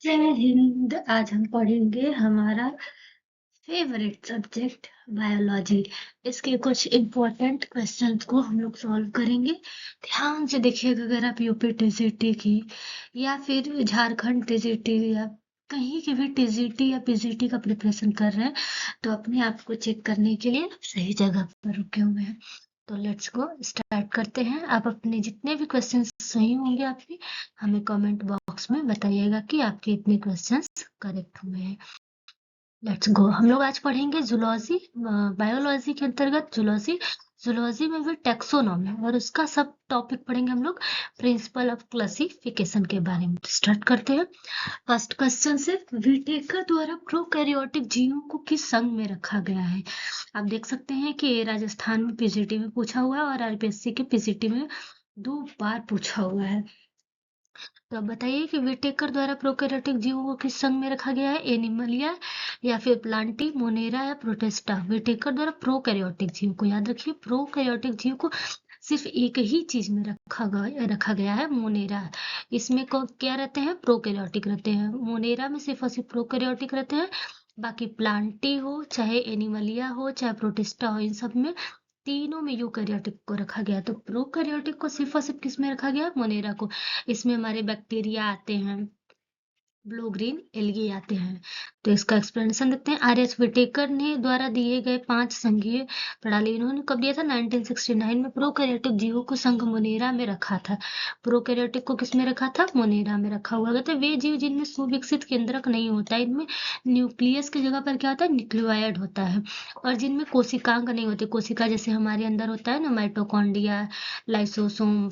जय हिंद। आज हम पढ़ेंगे हमारा फेवरेट सब्जेक्ट बायोलॉजी। इसके कुछ इम्पोर्टेंट क्वेश्चंस को हम लोग सॉल्व करेंगे। ध्यान से देखिएगा। अगर आप यूपी टीजीटी की या फिर झारखंड टीजीटी या कहीं की भी टीजीटी या पीजीटी का प्रिपरेशन कर रहे हैं तो अपने आप को चेक करने के लिए सही जगह पर रुके हुए हैं। तो लेट्स गो स्टार्ट करते हैं। आप अपने जितने भी क्वेश्चंस सही होंगे आपके हमें कमेंट बॉक्स में बताइएगा कि आपके इतने क्वेश्चंस करेक्ट हुए हैं। Let's go. हम लोग आज पढ़ेंगे जूलॉजी। बायोलॉजी के अंतर्गत जूलॉजी। जूलॉजी में भी टैक्सोनॉमी और उसका सब टॉपिक पढ़ेंगे हम लोग प्रिंसिपल ऑफ क्लासिफिकेशन के बारे में। स्टार्ट करते हैं। फर्स्ट क्वेश्चन से, विटेकर द्वारा प्रोकैरियोटिक जीवों को किस संघ में रखा गया है? आप देख सकते हैं कि ये राजस्थान में पीजीटी में पूछा हुआ है और आरपीएससी के पीजीटी में 2 बार पूछा हुआ है। तो अब बताइए कि विटेकर द्वारा प्रोकैरियोटिक जीवों को किस संघ में रखा गया है? एनिमलिया या फिर प्लांटी, मोनेरा या प्रोटिस्टा। विटेकर द्वारा प्रोकैरियोटिक जीव को याद रखिए, प्रोकैरियोटिक जीव को सिर्फ एक ही चीज में रखा गया है, मोनेरा। इसमें क्या रहते हैं? प्रोकैरियोटिक रहते हैं। मोनेरा में सिर्फ और सिर्फ प्रोकैरियोटिक रहते हैं। बाकी प्लांटी हो, चाहे एनिमलिया हो, चाहे प्रोटिस्टा हो, इन सब में तीनों में यूकैरियोटिक को रखा गया। तो प्रोकैरियोटिक को सिर्फ और सिर्फ किस में रखा गया? मोनेरा को। इसमें हमारे बैक्टीरिया आते हैं, ब्लू ग्रीन एल्गी आते हैं। तो इसका एक्सप्लेनेशन देते हैं। आर.एच. विटेकर ने द्वारा दिए गए 5 संघीय प्रणाली इन्होंने कब दिया था? 1969 में। प्रोकैरियोटिक जीवों को संघ मोनेरा में रखा था। प्रोकैरियोटिक को किस में रखा था? मोनेरा में रखा हुआ। कहते हैं वे जीव जिनमें सुविकसित केंद्रक नहीं होता, इनमें न्यूक्लियस की जगह पर क्या होता है? न्यूक्लियोइड होता है। और जिनमें कोशिकांग नहीं होते, कोशिका जैसे हमारे अंदर होता है ना, माइटोकॉन्ड्रिया, लाइसोसोम,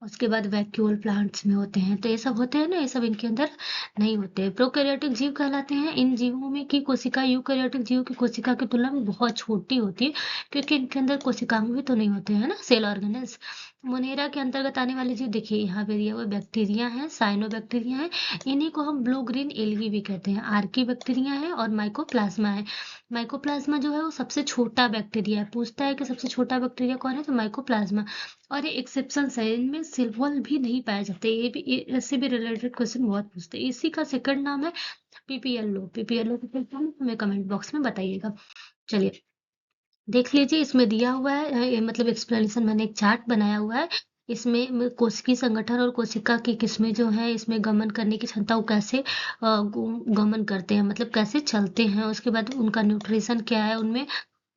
उसके बाद वैक्यूल प्लांट्स में होते हैं। तो ये सब होते हैं ना, ये सब इनके अंदर नहीं होते। प्रोकैरियोटिक जीव कहलाते हैं इन जीवों में की कोशिका यूकैरियोटिक जीव की कोशिका की तुलना में बहुत छोटी होती है, क्योंकि इनके अंदर कोशिकांग भी तो नहीं होते हैं ना, सेल ऑर्गेनेल्स। मोनेरा के अंतर्गत आने वाले जीव देखिए यहाँ पे दिया हुआ बैक्टीरिया है, साइनोबैक्टीरिया है। इन्हीं को हम ब्लू ग्रीन एल्गी भी कहते हैं। आर्की बैक्टीरिया है और माइकोप्लाज्मा है। माइकोप्लाज्मा जो है वो सबसे छोटा बैक्टीरिया है। पूछता है कि सबसे छोटा बैक्टीरिया कौन है, तो माइकोप्लाज्मा। और ये एक्सेप्शन है, इनमें सिल्वल भी नहीं पाए जाते। ये भी ऐसे भी रिलेटेड क्वेश्चन बहुत पूछते हैं। इसी का सेकंड नाम है पीपीएलओ। पीपीएलओ को क्या नाम है हमें कमेंट बॉक्स में बताइएगा। चलिए देख लीजिए, इसमें दिया हुआ है मतलब एक्सप्लेनेशन, मैंने एक चार्ट बनाया हुआ है। इसमें कोशिकी संगठन और कोशिका की किस्में जो है इसमें गमन करने की क्षमता, वो कैसे गमन करते हैं, मतलब कैसे चलते हैं। उसके बाद उनका न्यूट्रिशन क्या है, उनमें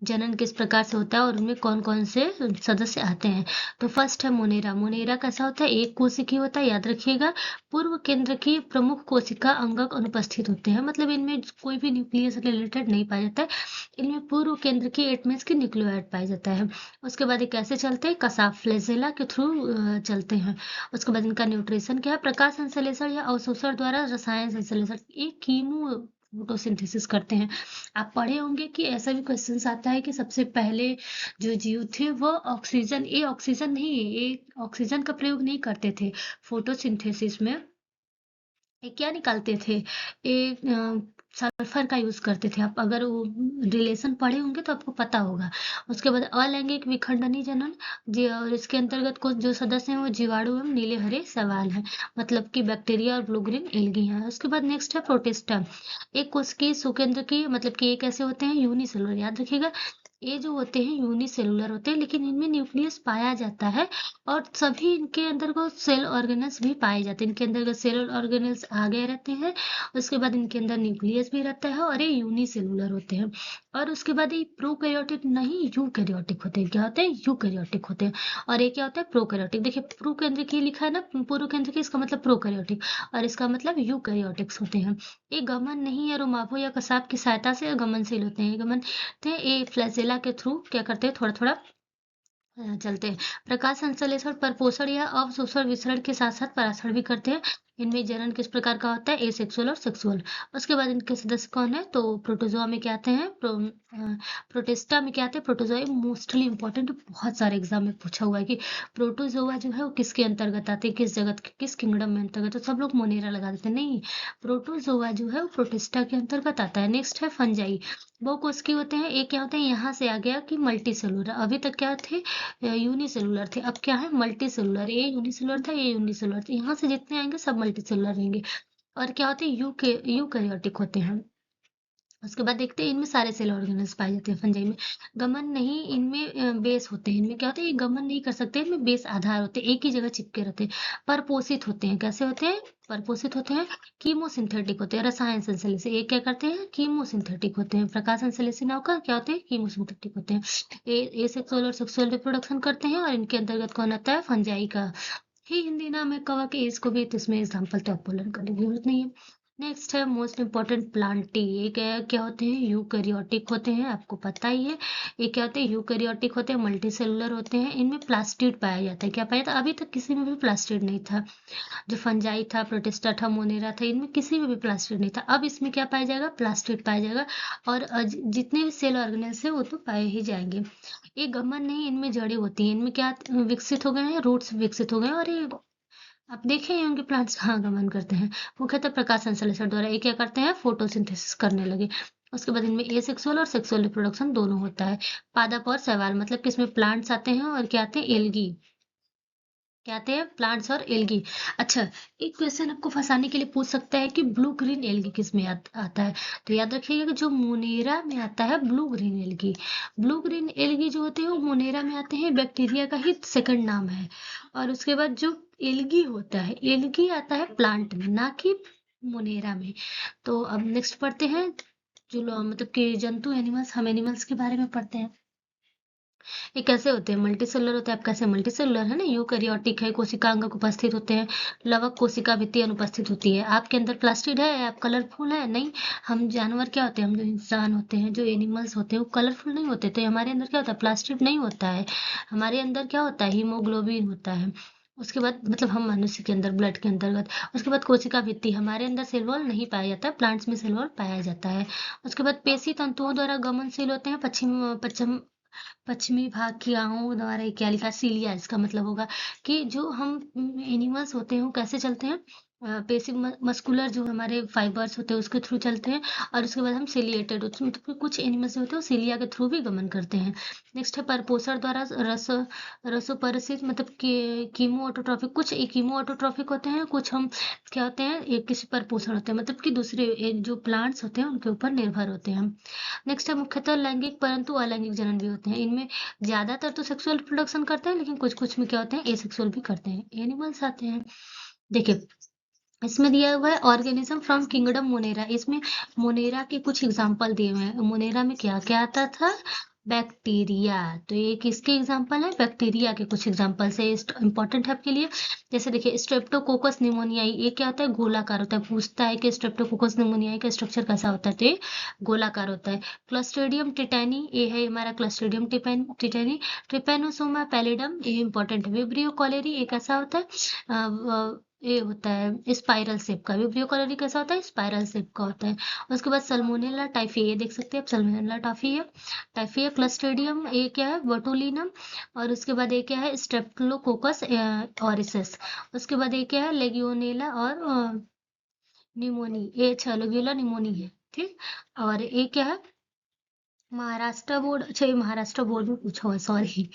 जनन किस प्रकार से होता है और उनमें कौन कौन से सदस्य आते हैं। तो फर्स्ट है मोनेरा। मोनेरा कैसा होता है? एक कोशिकी होता है, याद रखिएगा। पूर्व केंद्र की प्रमुख कोशिका अंगक अनुपस्थित होते हैं, मतलब इनमें कोई भी न्यूक्लियस रिलेटेड नहीं पाया जाता है। इनमें पूर्व केंद्र की 8 मीन्स की न्यूक्लियोइड पाया जाता है। उसके बाद ये कैसे चलते हैं? कसाव फ्लैजेला के थ्रू चलते हैं। उसके बाद इनका न्यूट्रिशन क्या है? प्रकाश संश्लेषण या अवशोषण द्वारा रसायन संश्लेषण, एक कीमो फोटोसिंथेसिस करते हैं। आप पढ़े होंगे कि ऐसा भी क्वेश्चंस आता है कि सबसे पहले जो जीव थे वो ऑक्सीजन, ये ऑक्सीजन नहीं, ये ऑक्सीजन का प्रयोग नहीं करते थे फोटोसिंथेसिस में। ये क्या निकालते थे? ये सल्फर का यूज करते थे। आप अगर वो रिलेशन पढ़े होंगे तो आपको पता होगा। उसके बाद अलैंगिक विखंडनी जनन और इसके अंतर्गत कुछ जो सदस्य हैं वो जीवाणु एवं नीले हरे शैवाल हैं, मतलब कि बैक्टीरिया और ब्लू ग्रीन एल्गी हैं। उसके बाद नेक्स्ट है प्रोटिस्टा। एक कोशिकीय सुकेंद्र की, मतलब कि ये कैसे होते हैं? यूनिसेलुलर, याद रखिएगा। ये जो होते हैं यूनिसेलुलर होते हैं, लेकिन इनमें न्यूक्लियस पाया जाता है और सभी इनके अंदर को सेल ऑर्गेनल्स भी पाए जाते हैं। इनके अंदर सेल ऑर्गेनल्स आगे रहते हैं। उसके बाद इनके अंदर न्यूक्लियस भी रहता है और ये यूनिसेलुलर होते हैं। और उसके बाद ये प्रोकैरियोटिक नहीं, यूकैरियोटिक होते हैं। क्या होते हैं? यूकैरियोटिक होते हैं। और ये क्या होता है? प्रोकैरियोटिक। देखिए प्रो केंद्र की लिखा है ना, पूर्व केंद्र की, इसका मतलब प्रोकैरियोटिक और इसका मतलब यूकैरियोटिक्स होते हैं। ये गमन नहीं है, रोमाभो या कसाब की सहायता से गमनशील होते हैं। गमन थे ये फ्लैजेला के थ्रू क्या करते हैं? थोड़ा थोड़ा चलते हैं। प्रकाश संश्लेषण, परपोषण या अवशोषण विसरण के साथ साथ पराषण भी करते हैं। इनमें जनन किस प्रकार का होता है? एसेक्सुअल और सेक्सुअल। उसके बाद इनके सदस्य कौन है? तो प्रोटोजोआ में क्या आते हैं? प्रोटिस्टा में क्या आते हैं? प्रोटोजोआ। मोस्टली इंपॉर्टेंट, बहुत सारे एग्जाम में पूछा हुआ है कि प्रोटोजोआ जो है वो किसके अंतर्गत आते हैं, किस जगत के, किस किंगडम में अंतर्गत। तो सब लोग मोनेरा लगा देते हैं, नहीं, प्रोटोजोआ जो है वो प्रोटिस्टा के अंतर्गत आता है। नेक्स्ट है फंजाई। वो कोशिकी होते हैं, एक क्या होते हैं? यहाँ से आ गया कि मल्टी सेलुलर। अभी तक क्या थे? यूनिसेलुलर थे, अब क्या है? Multi cellular. ये यूनिसेलुलर था, ये यूनिसेलुलर था। यहाँ से जितने आएंगे सब मल्टी सेलुलर रहेंगे। और क्या होते हैं, यूकैरियोटिक होते हैं। उसके बाद देखते हैं इनमें सारे सेल ऑर्गेनल्स पाए जाते हैं फंजाई में। गमन नहीं, इनमें बेस होते हैं। इनमें क्या होता है, ये गमन नहीं कर सकते, इनमें बेस आधार होते हैं, एक ही जगह चिपके रहते हैं। परपोषित होते हैं, कैसे होते हैं, परपोषित होते हैं। कीमोसिंथेटिक होते हैं, रसायन संश्लेषी, ये क्या करते हैं, कीमोसिंथेटिक होते हैं। प्रकाश संश्लेषी ना होकर क्या होते हैं, कीमोसिंथेटिक होते हैं। ये सेक्सुअल और सेक्सुअल रिप्रोडक्शन करते हैं, और इनके अंतर्गत कौन आता है, फंजाई का ही हिंदी नाम है कवा के। इसको भी तो इसमें एग्जाम्पल तो आपको लर्न करने की जरूरत नहीं है। नेक्स्ट है मोस्ट इंपॉर्टेंट प्लांटी। ये क्या होते हैं, यूकैरियोटिक होते हैं, आपको पता ही है। ये क्या होते हैं, यूकैरियोटिक होते हैं, मल्टीसेलुलर होते हैं। इनमें प्लास्टिड पाया जाता है। क्या पाया जाता है, अभी तक किसी में भी प्लास्टिड नहीं था। जो फंजाई था, प्रोटिस्टा था, मोनेरा था, इनमें किसी में भी प्लास्टिड नहीं था। अब इसमें क्या पाया जाएगा, प्लास्टिड पाया जाएगा। और जितने भी सेल ऑर्गेनल्स है वो तो पाए ही जाएंगे। ये गमन नहीं, इनमें जड़ी होती है। इनमें क्या विकसित हो गए हैं, रूट्स विकसित हो गए हैं। और ये आप देखे ही होंगे प्लांट्स कहाँ गमन करते हैं, मुख्यतः प्रकाश संश्लेषण द्वारा। ये क्या करते हैं, फोटोसिंथेसिस करने लगे। उसके बाद इनमें एसेक्सुअल और सेक्सुअल रिप्रोडक्शन दोनों होता है। पादप और शैवाल, मतलब कि इसमें प्लांट्स आते हैं और क्या आते हैं, एल्गी। क्या आते हैं, प्लांट्स और एल्गी। अच्छा, एक क्वेश्चन आपको फंसाने के लिए पूछ सकता है कि ब्लू ग्रीन एल्गी किस में आता है। तो याद रखिएगा कि जो मोनेरा में आता है blue green algae, blue green algae जो होते हैं वो मोनेरा में आते हैं, बैक्टीरिया का ही सेकंड नाम है। और उसके बाद जो एल्गी होता है, एल्गी आता है प्लांट में, ना कि मोनेरा में। तो अब नेक्स्ट पढ़ते हैं, जो मतलब कि जंतु, एनिमल्स, हम एनिमल्स के बारे में पढ़ते हैं। ये कैसे होते हैं, मल्टी सेलुलर होते हैं। आप कैसे मल्टी सेलुलर है ना, यूकैरियोटिक है, कोशिकांग उपस्थित होते हैं, लवक कोशिका भित्ति अनुपस्थित होती है। आपके अंदर प्लास्टिड है, आप कलरफुल है नहीं। हम जानवर क्या होते हैं, हम जो इंसान होते हैं, जो एनिमल्स होते हैं, वो कलरफुल नहीं होते। तो हमारे अंदर क्या होता है, प्लास्टिड नहीं होता है। हमारे अंदर क्या होता है, हीमोग्लोबिन होता है। उसके बाद मतलब हम मनुष्य के अंदर ब्लड के अंतर्गत। उसके बाद कोशिका भित्ति, हमारे अंदर सेल वॉल नहीं पाया जाता है, प्लांट्स में सेल वॉल पाया जाता है। उसके बाद पेशी तंतुओं द्वारा गमनशील होते हैं, पश्चिमी भाग की आहों द्वारा। क्या लिखा, सीलिया, इसका मतलब होगा कि जो हम एनिमल्स होते हैं वो कैसे चलते हैं, पेसिव मस्कुलर जो हमारे फाइबर्स होते हैं उसके थ्रू चलते हैं। और उसके बाद हम सिलिएटेड होते हैं, मतलब कुछ एनिमल्स होते हैं वो सिलिया के थ्रू भी गमन करते हैं। नेक्स्ट है परपोषण द्वारा रसोपरसित, मतलब कि कीमो ऑटोट्रॉफिक। कुछ कीमो ऑटोट्रॉफिक होते हैं, कुछ हम क्या होते हैं, एक किसी परपोषण होते हैं, मतलब कि दूसरे जो प्लांट्स होते हैं उनके ऊपर निर्भर होते हैं हम। नेक्स्ट है मुख्यतः लैंगिक परंतु अलैंगिक जनन भी होते हैं। इनमें ज्यादातर तो सेक्सुअल रिप्रोडक्शन करते हैं, लेकिन कुछ कुछ में क्या होते हैं, एसेक्सुअल भी करते हैं, एनिमल्स आते हैं। देखिए, इसमें दिया हुआ है ऑर्गेनिज्म फ्रॉम किंगडम मोनेरा। इसमें मोनेरा के कुछ एग्जांपल दिए हुए हैं। मोनेरा में क्या क्या आता था, बैक्टीरिया। तो ये किसके एग्जांपल है, बैक्टीरिया के कुछ एग्जांपल से इंपॉर्टेंट है आपके लिए। जैसे देखिए, स्ट्रेप्टोकोकस निमोनियाई, ये क्या होता है, गोलाकार होता है। पूछता है कि स्ट्रेप्टोकोकस निमोनियाई का स्ट्रक्चर कैसा होता है, तो ये गोलाकार होता है। क्लस्ट्रिडियम टिटैनी, ये है हमारा क्लस्ट्रिडियम टिटैनी। ट्रिपेनोसोमा पैलिडम, ये इंपॉर्टेंट है। विब्रियो कॉलेरी, ये कैसा होता है, ये होता है स्पाइरल शेप का। विब्रियो कॉलोरी कैसा होता है, स्पाइरल शेप का होता है। उसके बाद सल्मोनेला टाइफी, ये देख सकते हैं आप, सल्मोनेला टाइफी है। क्लस्ट्रिडियम, ये क्या है, बटुलिनम। और उसके बाद ये क्या है, स्ट्रेप्टोकोकस ऑरिसेस। उसके बाद ये क्या है, लेगियोनेला और निमोनी, ये लेगियोला निमोनी है, ठीक। और ये क्या है, महाराष्ट्र बोर्ड। अच्छा, ये महाराष्ट्र बोर्ड में पूछा हुआ है, सॉरी।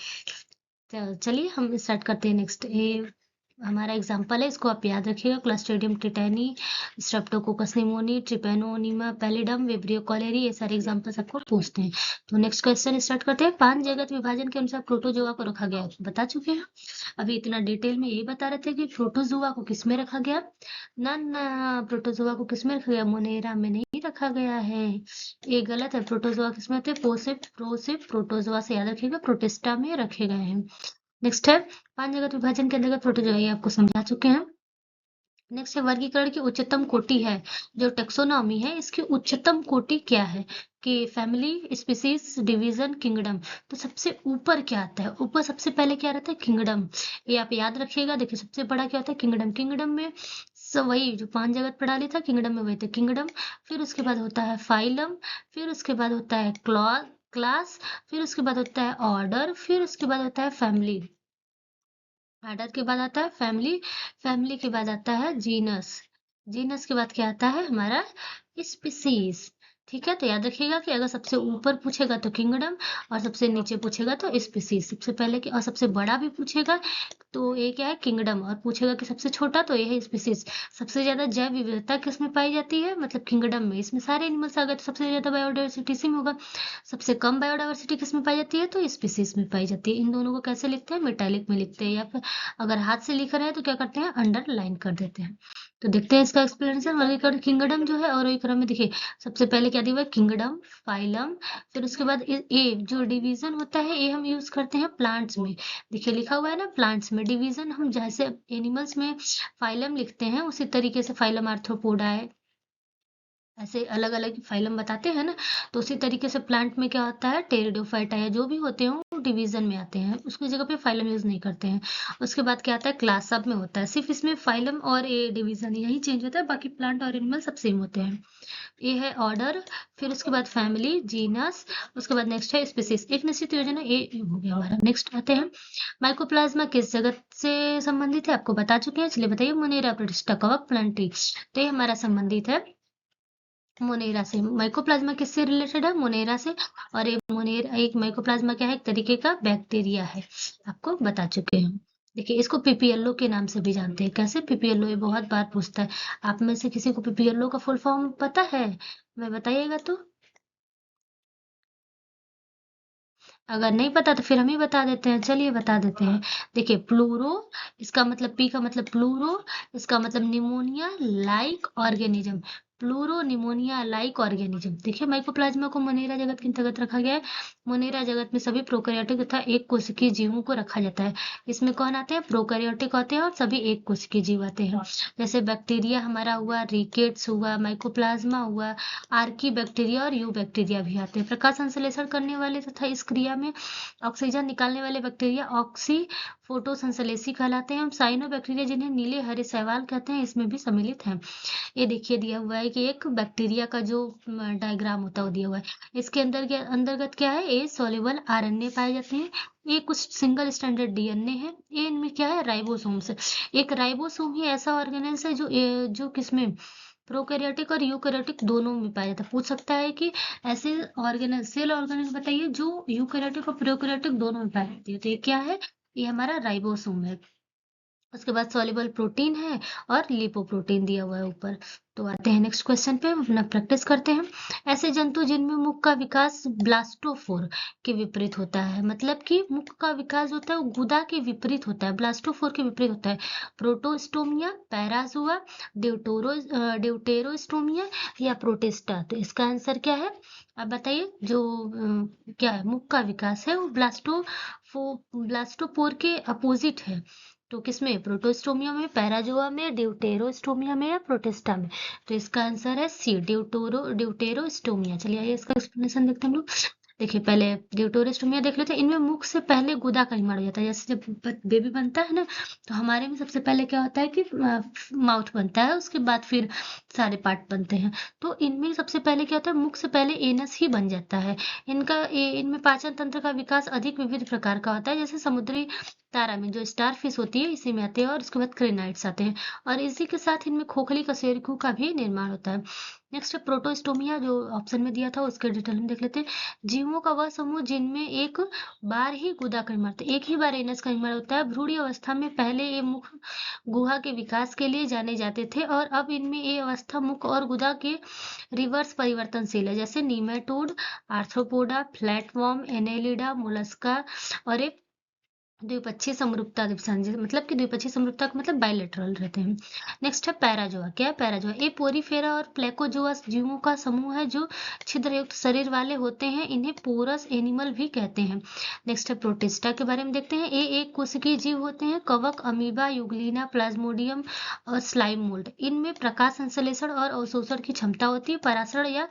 चलिए हम स्टार्ट करते हैं। नेक्स्ट ये हमारा एग्जाम्पल है, इसको आप याद रखिएगा। Clostridium tetani, streptococcus pneumoniae, treponema pallidum, vibrio cholerae, ये सारे एग्जाम्पल्स आपको पूछते हैं। तो नेक्स्ट क्वेश्चन स्टार्ट करते हैं। पांच जगत विभाजन के अनुसार प्रोटोजोआ को रखा गया, बता चुके हैं। अभी इतना डिटेल में यही बता रहे थे कि प्रोटोजोआ को किसमें रखा गया, ना ना, प्रोटोजोआ को किसमें रखा गया, मोनेरा में नहीं रखा गया है, ये गलत है। प्रोटोजोआ किसमें होते हैं, प्रोसिप प्रोटोजोआ से याद रखिएगा, प्रोटिस्टा में रखे गए हैं। नेक्स्ट है पांच जगत विभाजन के अंतर्गत प्रोटोजोआ, ये आपको समझा चुके हैं। नेक्स्ट है वर्गीकरण की उच्चतम कोटि है, जो टेक्सोनॉमी है, इसकी उच्चतम कोटि क्या है, कि फैमिली, स्पीसीज, डिवीजन, किंगडम। तो सबसे ऊपर क्या आता है, ऊपर सबसे पहले क्या रहता है, किंगडम। ये आप याद रखिएगा। देखिए, सबसे बड़ा क्या होता है, किंगडम। किंगडम में वही जो पांच जगत प्रणाली था, किंगडम में वही था, किंगडम। फिर उसके बाद होता है फाइलम, फिर उसके बाद होता है क्लास, फिर उसके बाद होता है ऑर्डर, फिर उसके बाद होता है फैमिली। ऑर्डर के बाद आता है फैमिली, फैमिली के बाद आता है जीनस, जीनस के बाद क्या आता है हमारा, स्पीसीज। ठीक है, तो याद रखिएगा कि अगर सबसे ऊपर पूछेगा तो किंगडम और सबसे नीचे पूछेगा तो स्पीसीज। सबसे पहले और सबसे बड़ा भी पूछेगा तो ये क्या है, किंगडम, और पूछेगा कि सबसे छोटा तो ये है स्पीसीज। सबसे ज्यादा जैव विविधता किसमें पाई जाती है, मतलब किंगडम में। इसमें सारे एनिमल्स आ गए तो सबसे ज्यादा बायोडाइवर्सिटी इसी में होगा। सबसे कम बायोडाइवर्सिटी किसमें पाई जाती है, तो स्पीसीज में पाई जाती है। इन दोनों को कैसे लिखते हैं, मेटालिक में लिखते हैं, या फिर अगर हाथ से लिख रहे हैं तो क्या करते हैं, अंडरलाइन कर देते हैं। तो देखते हैं इसका एक्सप्लेनेशन। वर्गीकरण किंगडम जो है, और वही क्रम में देखिए, सबसे पहले क्या दिया हुआ है, किंगडम, फाइलम, फिर उसके बाद ए जो डिवीजन होता है, ये हम यूज करते हैं प्लांट्स में। देखिए लिखा हुआ है ना, प्लांट्स में डिवीजन हम जैसे एनिमल्स में फाइलम लिखते हैं, उसी तरीके से फाइलम आर्थ्रोपोडा है, ऐसे अलग अलग फाइलम बताते हैं ना। तो उसी तरीके से प्लांट में क्या होता है, टेरिडोफाइटा या जो भी होते हो वो डिवीजन में आते हैं, उसकी जगह पे फाइलम यूज नहीं करते हैं। उसके बाद क्या आता है, क्लास, सब में होता है, सिर्फ इसमें फाइलम और ए डिवीजन यही चेंज होता है, बाकी प्लांट और एनिमल सब सेम होते हैं। ये है ऑर्डर, फिर उसके बाद फैमिली, जीनस, उसके बाद नेक्स्ट है स्पीसीज। एक निश्चित योजना, ये हो गया हमारा। नेक्स्ट आते हैं, माइकोप्लाज्मा किस जगत से संबंधित है, आपको बता चुके हैं, चलिए बताइए। मोनेरा प्रतिष्ठा कवक प्लांटी, तो ये हमारा संबंधित है मोनेरा से। माइकोप्लाज्मा किससे रिलेटेड है, मोनेरा से। और ये मोनेरा, एक माइकोप्लाज्मा क्या है, एक तरीके का बैक्टीरिया है, आपको बता चुके हैं। देखिए इसको पीपीएलओ के नाम से भी जानते हैं। कैसे, पीपीएलओ, ये बहुत बार पूछता है। आप में से किसी को पीपीएलओ का फुल फॉर्म पता है, मैं बताइएगा तो। अगर नहीं पता तो फिर हम ही बता देते हैं, चलिए बता देते हैं। देखिए प्लूरो, इसका मतलब पी का मतलब प्लूरो, इसका मतलब pneumonia like organism. Pleuro pneumonia like organism. देखिए माइकोप्लाज्मा को मोनेरा जगत के अंतर्गत रखा गया है। मोनेरा जगत में सभी प्रोकैरियोटिक तथा एक कोशिकीय जीवों को रखा जाता है। इसमें कौन आते हैं, प्रोकैरियोटिक होते हैं, और सभी एक कोशिकीय जीव आते हैं। जैसे बैक्टीरिया हमारा हुआ, रिकेट्स हुआ, माइकोप्लाज्मा हुआ, आर्की बैक्टीरिया और यू बैक्टीरिया भी आते हैं। प्रकाश संश्लेषण करने वाले तथा इस क्रिया में ऑक्सीजन निकालने वाले बैक्टीरिया ऑक्सी फोटोसंश्लेषी कहलाते हैं। हम साइनो बैक्टीरिया, जिन्हें नीले हरे शैवाल कहते हैं, इसमें भी सम्मिलित हैं। ये देखिए दिया हुआ है कि एक बैक्टीरिया का जो डायग्राम होता है वो दिया हुआ है। इसके अंतर्गत क्या है, ए सॉल्युबल आरएनए पाए जाते हैं। ये कुछ सिंगल स्टैंडर्ड डीएनए है। ये इनमें क्या है, राइबोसोम्स। एक राइबोसोम ही ऐसा ऑर्गेनेल्स है जो किसमें, प्रोकैरियोटिक और यूकैरियोटिक दोनों में पाया जाता है। पूछ सकता है कि ऐसे ऑर्गेनल, सेल ऑर्गेनल बताइए जो यूकैरियोटिक और प्रोकैरियोटिक दोनों में पाई जाती है, तो ये क्या है, ये हमारा राइबोसोम है। उसके बाद सॉल्युबल प्रोटीन है और लिपोप्रोटीन दिया हुआ है ऊपर। तो आते हैं नेक्स्ट क्वेश्चन पे, अपना प्रैक्टिस करते हैं। ऐसे जंतु जिनमें मुख का विकास ब्लास्टोफोर के विपरीत होता है, मतलब कि मुख का विकास होता है वो गुदा के विपरीत होता है, ब्लास्टोफोर के विपरीत होता है। प्रोटोस्टोमिया, पैराजुआ, ड्यूटेरोस्टोमिया या प्रोटिस्टा। तो इसका आंसर क्या है, आप बताइए। जो क्या है, मुख का विकास है वो ब्लास्टोपोर के अपोजिट है। तो किसमें, प्रोटोस्टोमिया में, पैराजोआ में, ड्यूटेरोस्टोमिया में या प्रोटिस्टा में। तो इसका आंसर है सी, ड्यूटेरोस्टोमिया। चलिए आइए इसका एक्सप्लेनेशन देखते हैं हम लोग। देखिए पहले ड्यूटेरोस्टोमिया देख लेते हैं। इनमें मुख से पहले गुदा का निर्माण हो जाता है। जैसे जब बेबी बनता है ना, तो हमारे में सबसे पहले क्या होता है कि माउथ बनता है, उसके बाद फिर सारे पार्ट बनते हैं। तो इनमें सबसे पहले क्या होता है, मुख से पहले एनस ही बन जाता है। इनमें पाचन तंत्र का विकास अधिक विविध प्रकार का होता है। जैसे समुद्री तारा में जो स्टार फिश होती है, इसी में आते हैं, और उसके बाद क्रेनाइट्स आते हैं, और इसी के साथ इनमें खोखली कशेरुकी का भी निर्माण होता है। नेक्स्ट प्रोटोस्टोमिया, जो ऑप्शन में दिया था उसके डिटेल में देख लेते हैं। जीवों का वह समूह जिनमें एक बार ही गुदा का निर्माण होता है, एक ही बार एनस का निर्माण होता है। भ्रूण अवस्था में पहले ये मुख गुहा के विकास के लिए जाने जाते थे, और अब इनमें ये अवस्था मुख और गुदा के रिवर्स परिवर्तनशील है। जैसे nematode, arthropoda, flatworm, Annelida, Mollusca, और एक द्विपक्षीय समरूपता मतलब कि द्विपक्षीय समरूपता का मतलब बायलैटरल रहते हैं। नेक्स्ट है पैराजोआ। क्या है पैराजोआ, ये पोरीफेरा और प्लेकोजोआ जीवों का समूह है जो छिद्रयुक्त शरीर वाले होते हैं। इन्हें पोरस एनिमल भी कहते हैं। नेक्स्ट है प्रोटिस्टा के बारे में देखते हैं। ये एक कोशिकीय जीव होते हैं, कवक, अमीबा, यूग्लिना, प्लाज्मोडियम और स्लाइम मोल्ड। इनमें प्रकाश संश्लेषण और अवशोषण की क्षमता होती है। पराशरण या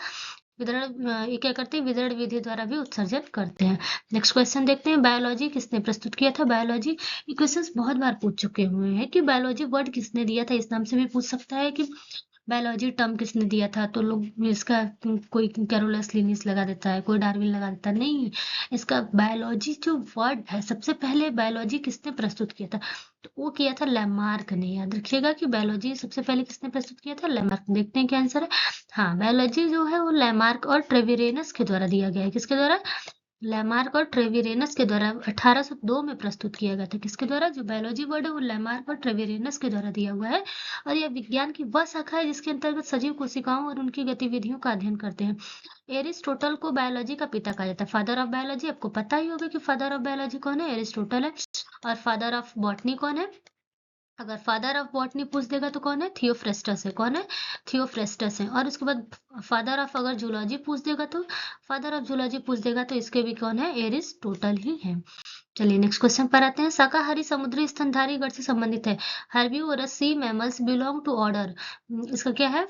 वितरण, ये क्या करते हैं, वितरण विधि द्वारा भी उत्सर्जन करते हैं। नेक्स्ट क्वेश्चन देखते हैं, बायोलॉजी किसने प्रस्तुत किया था। बायोलॉजी, ये क्वेश्चंस बहुत बार पूछ चुके हुए हैं कि बायोलॉजी वर्ड किसने दिया था, इस नाम से भी पूछ सकता है कि बायोलॉजी टर्म किसने दिया था, तो लोग इसका कोई कैरोलस लिनिस लगा देता है, कोई डार्विन लगा देता है, नहीं। इसका बायोलॉजी जो वर्ड है, सबसे पहले बायोलॉजी किसने प्रस्तुत किया था, तो वो किया था लैमार्क ने। याद रखिएगा कि बायोलॉजी सबसे पहले किसने प्रस्तुत किया था, लैमार्क। देखते हैं क्या आंसर है। हाँ, बायोलॉजी जो है वो लैमार्क और ट्रेविरेनस के द्वारा दिया गया है। किसके द्वारा, लैमार्क और ट्रेविरेनस के द्वारा 1802 में प्रस्तुत किया गया था। किसके द्वारा, जो बायोलॉजी वर्ड है वो लैमार्क और ट्रेविरेनस के द्वारा दिया हुआ है। और यह विज्ञान की वह शाखा है जिसके अंतर्गत सजीव कोशिकाओं और उनकी गतिविधियों का अध्ययन करते हैं। एरिस्टोटल को बायोलॉजी का पिता कहा जाता है, फादर ऑफ बायोलॉजी। आपको पता ही होगा कि फादर ऑफ बायोलॉजी कौन है, एरिस्टोटल है। और फादर ऑफ बॉटनी कौन है, अगर फादर ऑफ बॉटनी पूछ देगा तो कौन है, थियोफ्रेस्टस है। कौन है, थियोफ्रेस्टस है। और उसके बाद फादर ऑफ अगर जूलॉजी पूछ देगा तो, फादर ऑफ जूलॉजी पूछ देगा तो इसके भी कौन है, एरिस्टोटल ही है। चलिए नेक्स्ट क्वेश्चन पर आते हैं। शाकाहारी समुद्री स्तनधारी गण से संबंधित है। Herbivorous sea mammals belong to order, इसका क्या है,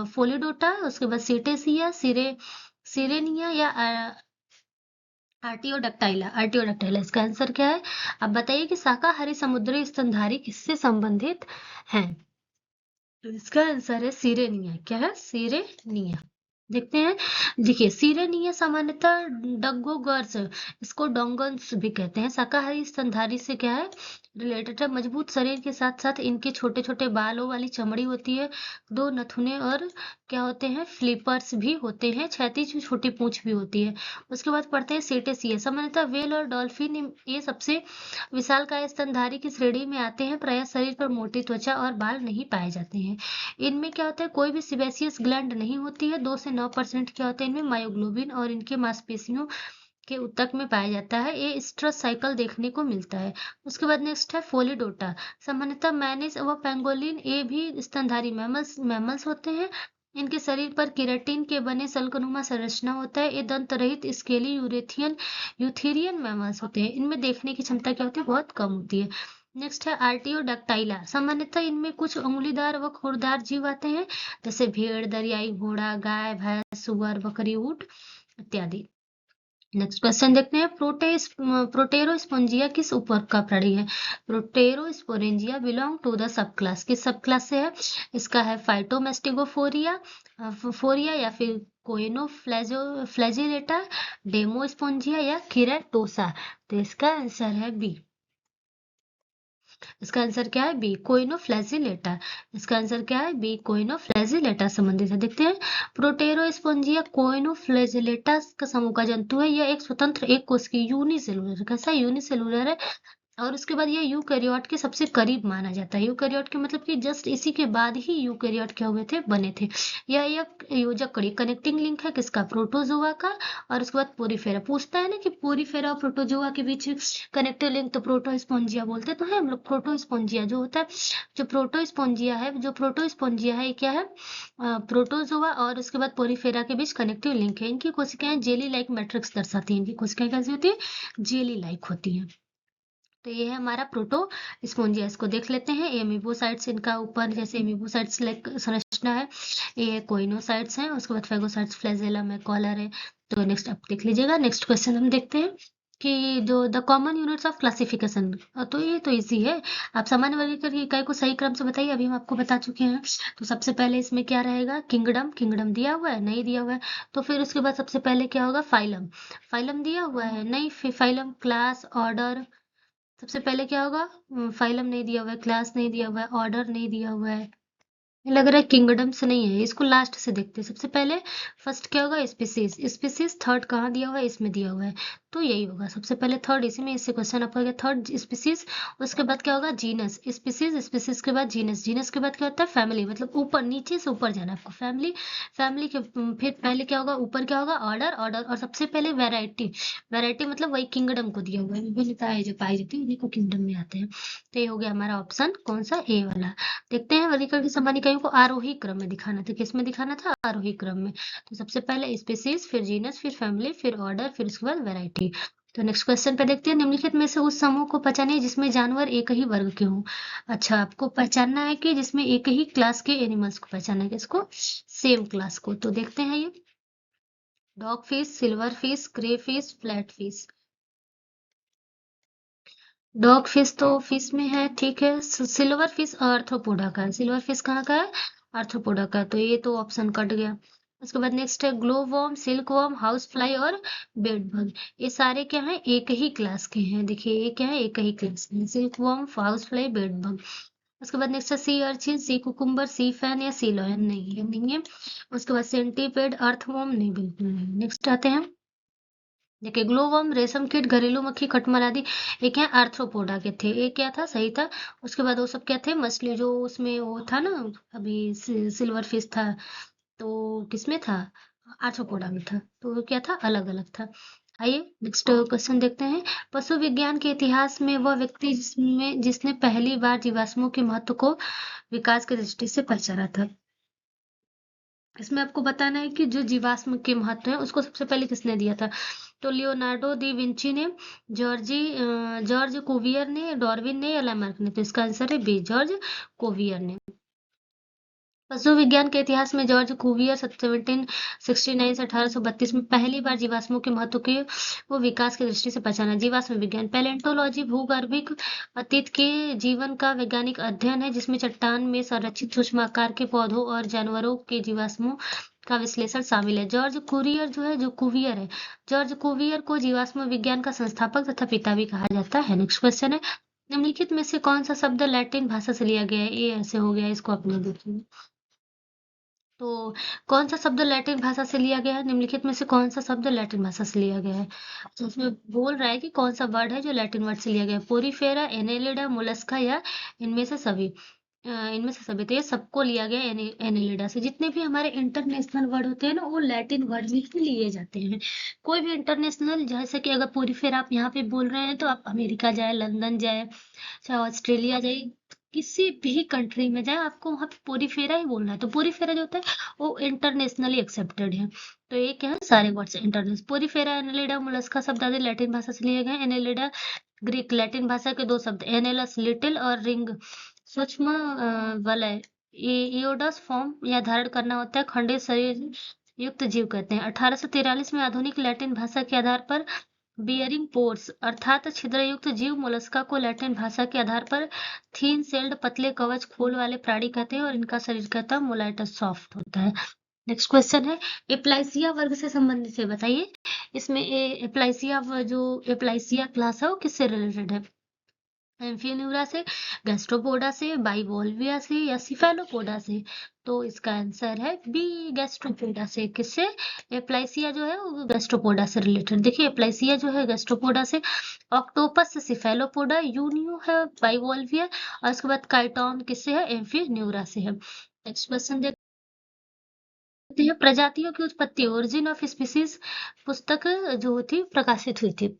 फोलिडोटा, उसके बाद सीटेसिया, सिरेनिया या आर्टियोडक्टाइला। इसका आंसर क्या है, अब बताइए कि शाकाहारी समुद्री स्तनधारी किससे संबंधित है, तो इसका आंसर है सिरेनिया। क्या है, सिरेनिया। देखते हैं। देखिए, सिरेनिया सामान्यतः डग्गोगर्स, इसको डोंगन्स भी कहते हैं, शाकाहारी स्तनधारी से क्या है, रिलेटेड है। मजबूत शरीर के साथ साथ इनके छोटे छोटे बालों वाली चमड़ी होती है, दो नथुने और क्या होते हैं, फ्लिपर्स भी होते हैं, क्षैतिज छोटी पूंछ भी होती है। उसके बाद पढ़ते हैं सेटेसिया। सामान्यतः वेल और डॉल्फिन ये सबसे विशालकाय स्तनधारी की श्रेणी में आते हैं। प्रायः शरीर पर मोटी त्वचा और बाल नहीं पाए जाते हैं। इनमें क्या होता है, कोई भी सिबेसियस ग्लैंड नहीं होती है। 2 से 9% क्या होता है इनमें, मायोग्लोबिन, और इनके मांसपेशियों के ऊतक में पाया जाता है। ये स्ट्रेस साइकिल देखने को मिलता है। उसके बाद नेक्स्ट है फोलिडोटा। सामान्यतः मैनिस व पेंगोलिन ये भी स्तनधारी मैमल्स होते हैं। इनके शरीर पर केराटिन के बने सल्कनुमा संरचना होता है। ये दंत रहित स्केली यूथेरियन मैमल्स होते हैं। इनमें देखने की क्षमता क्या होती है, बहुत कम होती है। नेक्स्ट है आर्टियोडक्टाइला। सामान्यतः इनमें कुछ उंगलीदार व खुरदार जीव आते हैं, जैसे भेड़, दरियाई घोड़ा, गाय, भैंस, सुअर, बकरी, ऊंट इत्यादि। नेक्स्ट क्वेश्चन देखते हैं। प्रोटेरोस्पोंजिया किस उपवर्ग का प्राणी है, proterosporangia belong to the subclass, किस सब क्लास से है, इसका है फाइटोमेस्टिगोफोरिया, फोरिया, या फिर फ्लैजिलेटा, डेमोस्पोंजिया या किरेटोसा। तो इसका आंसर है बी। इसका आंसर क्या है, बी, कोइनोफ्लैजिलेटा। इसका आंसर क्या है, बी, कोइनोफ्लैजिलेटा संबंधित है। देखते हैं। प्रोटेरोस्पोंजिया कोइनोफ्लैजिलेटा का समूह का जंतु है। यह एक स्वतंत्र एक कोशिकीय यूनिसेलुलर, कैसा यूनिसेलुलर है। और उसके बाद ये यूकैरियोट के सबसे करीब माना जाता है। यूकैरियोट के मतलब कि जस्ट इसी के बाद ही यूकैरियोट क्या हुए थे, बने थे। यह एक योजक कड़ी, कनेक्टिंग लिंक है किसका, प्रोटोजोआ का। और उसके बाद पोरीफेरा। पूछता है ना कि पोरीफेरा और प्रोटोजोआ के बीच कनेक्टिव लिंक, तो प्रोटोस्पोंजिया बोलते तो है हम लोग। प्रोटोस्पोंजिया जो होता है, जो प्रोटोस्पोंजिया है ये क्या है, प्रोटोजोआ और उसके बाद पोरीफेरा के बीच कनेक्टिव लिंक है। इनकी कोशिकाएं जेली लाइक मैट्रिक्स दर्शाती हैं। इनकी कोशिकाएं कैसी होती है, जेली लाइक होती हैं। तो ये है हमारा प्रोटो स्पोंजिया। इसको देख लेते हैं। एमीबोसाइट्स, इनका ऊपर जैसे एमीबोसाइट्स लाइक संरचना है। ये कोइनोसाइट्स हैं। उसके बाद फेगोसाइट्स, फ्लैजेलम है, कॉलर है। तो नेक्स्ट आप देख लीजिएगा। नेक्स्ट क्वेश्चन हम देखते हैं कि जो the common units of classification, तो ये तो इजी है। आप सामान्य वर्गीकरण की इकाई को सही क्रम से बताइए, अभी हम आपको बता चुके हैं। तो सबसे पहले इसमें क्या रहेगा, किंगडम। किंगडम दिया हुआ है, नहीं दिया हुआ है। तो फिर उसके बाद सबसे पहले क्या होगा, फाइलम। फाइलम दिया हुआ है, नहीं। फिर फाइलम, क्लास, ऑर्डर। सबसे पहले क्या होगा, फाइलम नहीं दिया हुआ है, क्लास नहीं दिया हुआ है, ऑर्डर नहीं दिया हुआ है। लग रहा है किंगडम्स नहीं है, इसको लास्ट से देखते हैं। सबसे पहले फर्स्ट क्या होगा, स्पीसीज। स्पीसीज थर्ड कहाँ दिया हुआ है, इसमें दिया हुआ है। तो यही होगा सबसे पहले थर्ड, इसी में इससे क्वेश्चन आपका गया, थर्ड स्पीसीज। उसके बाद क्या होगा, जीनस। स्पीसीज, स्पीसीज के बाद जीनस। जीनस के बाद क्या होता है, फैमिली। मतलब ऊपर, नीचे से ऊपर जाना है आपको, फैमिली। फैमिली के फिर पहले क्या होगा, ऊपर क्या होगा, ऑर्डर। ऑर्डर और सबसे पहले वैरायटी। वैरायटी मतलब वही किंगडम को दिया हुआ है, विभिन्नता है जो पाई जाती है उन्हीं को किंगडम में आते हैं। तो ये हो गया हमारा ऑप्शन कौन सा, ए वाला। देखते हैं वर्गीकरण की समान इकाइयों को आरोही क्रम में दिखाना था। किस में दिखाना था, आरोही क्रम में। तो सबसे पहले स्पीसीज, फिर जीनस, फिर फैमिली, फिर ऑर्डर, फिर उसके बाद वैरायटी। तो नेक्स्ट क्वेश्चन पे देखते हैं। निम्नलिखित में से उस समूह को पहचानिए जिसमें जानवर एक ही वर्ग के हों। अच्छा, आपको पहचानना है कि जिसमें एक ही क्लास के एनिमल्स को पहचानना है, किसको, सेम क्लास को। तो देखते हैं ये, dog fish, silver fish, grey fish, flat fish. Dog fish तो फिश में है, ठीक है। सिल्वर फिश आर्थ्रोपोडा का है। सिल्वर फिश कहाँ का है, आर्थ्रोपोडा का, तो ये तो ऑप्शन कट गया। उसके बाद नेक्स्ट है glow worm, silk worm, house fly और बेड बग। ये सारे क्या हैं, एक ही क्लास के हैं। देखिए ये क्या है, एक ही क्लास के हैं, silk worm, house fly, bed bug. उसके बाद नेक्स्ट है सी अर्चिन, सी कुकुम्बर, सी फैन या सी लॉयन। नहीं है, नहीं है। उसके बाद सेंटीपेड, अर्थवॉर्म, नहीं, बिल्कुल नहीं। नेक्स्ट आते हैं, देखिए ग्लोवर्म, रेशम कीट, घरेलू मक्खी, खटमल आदि, ये क्या आर्थ्रोपोडा के थे। ये क्या था, सही था। उसके बाद वो सब क्या थे, मछली, जो उसमें वो था ना, अभी सिल्वर फिश था, तो किसमें था, आर्थ्रोपोडा में था। तो वो क्या था, अलग अलग था। आइए नेक्स्ट क्वेश्चन देखते हैं। पशु विज्ञान के इतिहास में वह व्यक्ति जिसने पहली बार जीवाश्मों के महत्व को विकास की दृष्टि से पहचाना था। इसमें आपको बताना है कि जो जीवाश्म के महत्व है उसको सबसे पहले किसने दिया था। तो लियोनार्डो दी विंची ने, जॉर्ज कुवियर ने, डार्विन ने या लैमार्क ने। तो इसका आंसर है बी, जॉर्ज कुवियर ने। पशु विज्ञान के इतिहास में जॉर्ज कुवियर 1769 से 1832 में पहली बार जीवाश्मों के महत्व के वो विकास की दृष्टि से पहचाना। जीवाश्म विज्ञान, पैलेंटोलॉजी भूगर्भिक अतीत के जीवन का वैज्ञानिक अध्ययन है जिसमें चट्टान में संरक्षित सूक्ष्म आकार के पौधों और जानवरों के जीवाश्मों का विश्लेषण शामिल है। जॉर्ज कुरियर जो है, जो कुवियर है, जॉर्ज कुवियर को जीवाश्म विज्ञान का संस्थापक तथा पिता भी कहा जाता है। नेक्स्ट क्वेश्चन है, निम्नलिखित में से कौन सा शब्द लैटिन भाषा से लिया गया है। ये ऐसे हो गया, इसको अपने देखिए। तो कौन सा शब्द लैटिन भाषा से लिया गया है, निम्नलिखित में से कौन सा शब्द लैटिन भाषा से लिया गया है। तो उसमें बोल रहा है कि कौन सा वर्ड है जो लैटिन वर्ड से लिया गया है, पोरीफेरा, एनेलिडा, मोलस्का या इनमें से सभी। इनमें से सभी, तो ये सबको लिया गया एनेलिडा से। जितने भी हमारे इंटरनेशनल वर्ड होते हैं ना, वो लैटिन वर्ड में ही लिए जाते हैं। कोई भी इंटरनेशनल, जैसे कि अगर पोरीफेरा आप यहाँ पे बोल रहे हैं तो आप अमेरिका जाए, लंदन जाए, चाहे ऑस्ट्रेलिया जाए, किसी भी कंट्री में जाए, आपको वहाँ पे पोरीफेरा ही बोलना है। तो पोरीफेरा जो होता है वो इंटरनेशनली एक्सेप्टेड है। तो ये क्या है, सारे words international. Porifera, Annelida, Mollusca शब्द आदि लैटिन भाषा से लिए गए। एनेलिडा ग्रीक लैटिन भाषा के दो शब्द, एनेलस लिटिल और रिंग सूक्ष्म वलय, इयोडस फॉर्म या धारण करना होता है, खंडित शरीर युक्त जीव कहते हैं। 1843 में आधुनिक लैटिन भाषा के आधार पर बियरिंग पोर्स अर्थात छिद्रयुक्त जीव मोलस्का को लैटिन भाषा के आधार पर थीन सेल्ड पतले कवच खोल वाले प्राणी कहते हैं और इनका शरीर कहता है मोलाइटस सॉफ्ट होता है। नेक्स्ट क्वेश्चन है, एप्लाइसिया वर्ग से संबंधित है, बताइए। इसमें एप्लाइसिया जो एप्लाइसिया क्लास है वो किससे रिलेटेड है। एम्फिन्यूरा से, गैस्ट्रोपोडा से, बाइवोल्विया से या सिफेलोपोडा से। तो इसका आंसर है बी, गैस्ट्रोपोडा से। किससे, एप्लाइसिया जो है वो गैस्ट्रोपोडा से रिलेटेड। देखिए एप्लाइसिया जो है गैस्ट्रोपोडा से, ऑक्टोपस से सिफेलोपोडा, यूनियो है बाइवोल्विया, और उसके बाद काइटोन किससे है, एम्फिन्यूरा से है। नेक्स्ट क्वेश्चन देखते हैं, प्रजातियों की उत्पत्ति, ओरिजिन ऑफ स्पीसीज पुस्तक जो थी प्रकाशित हुई थी।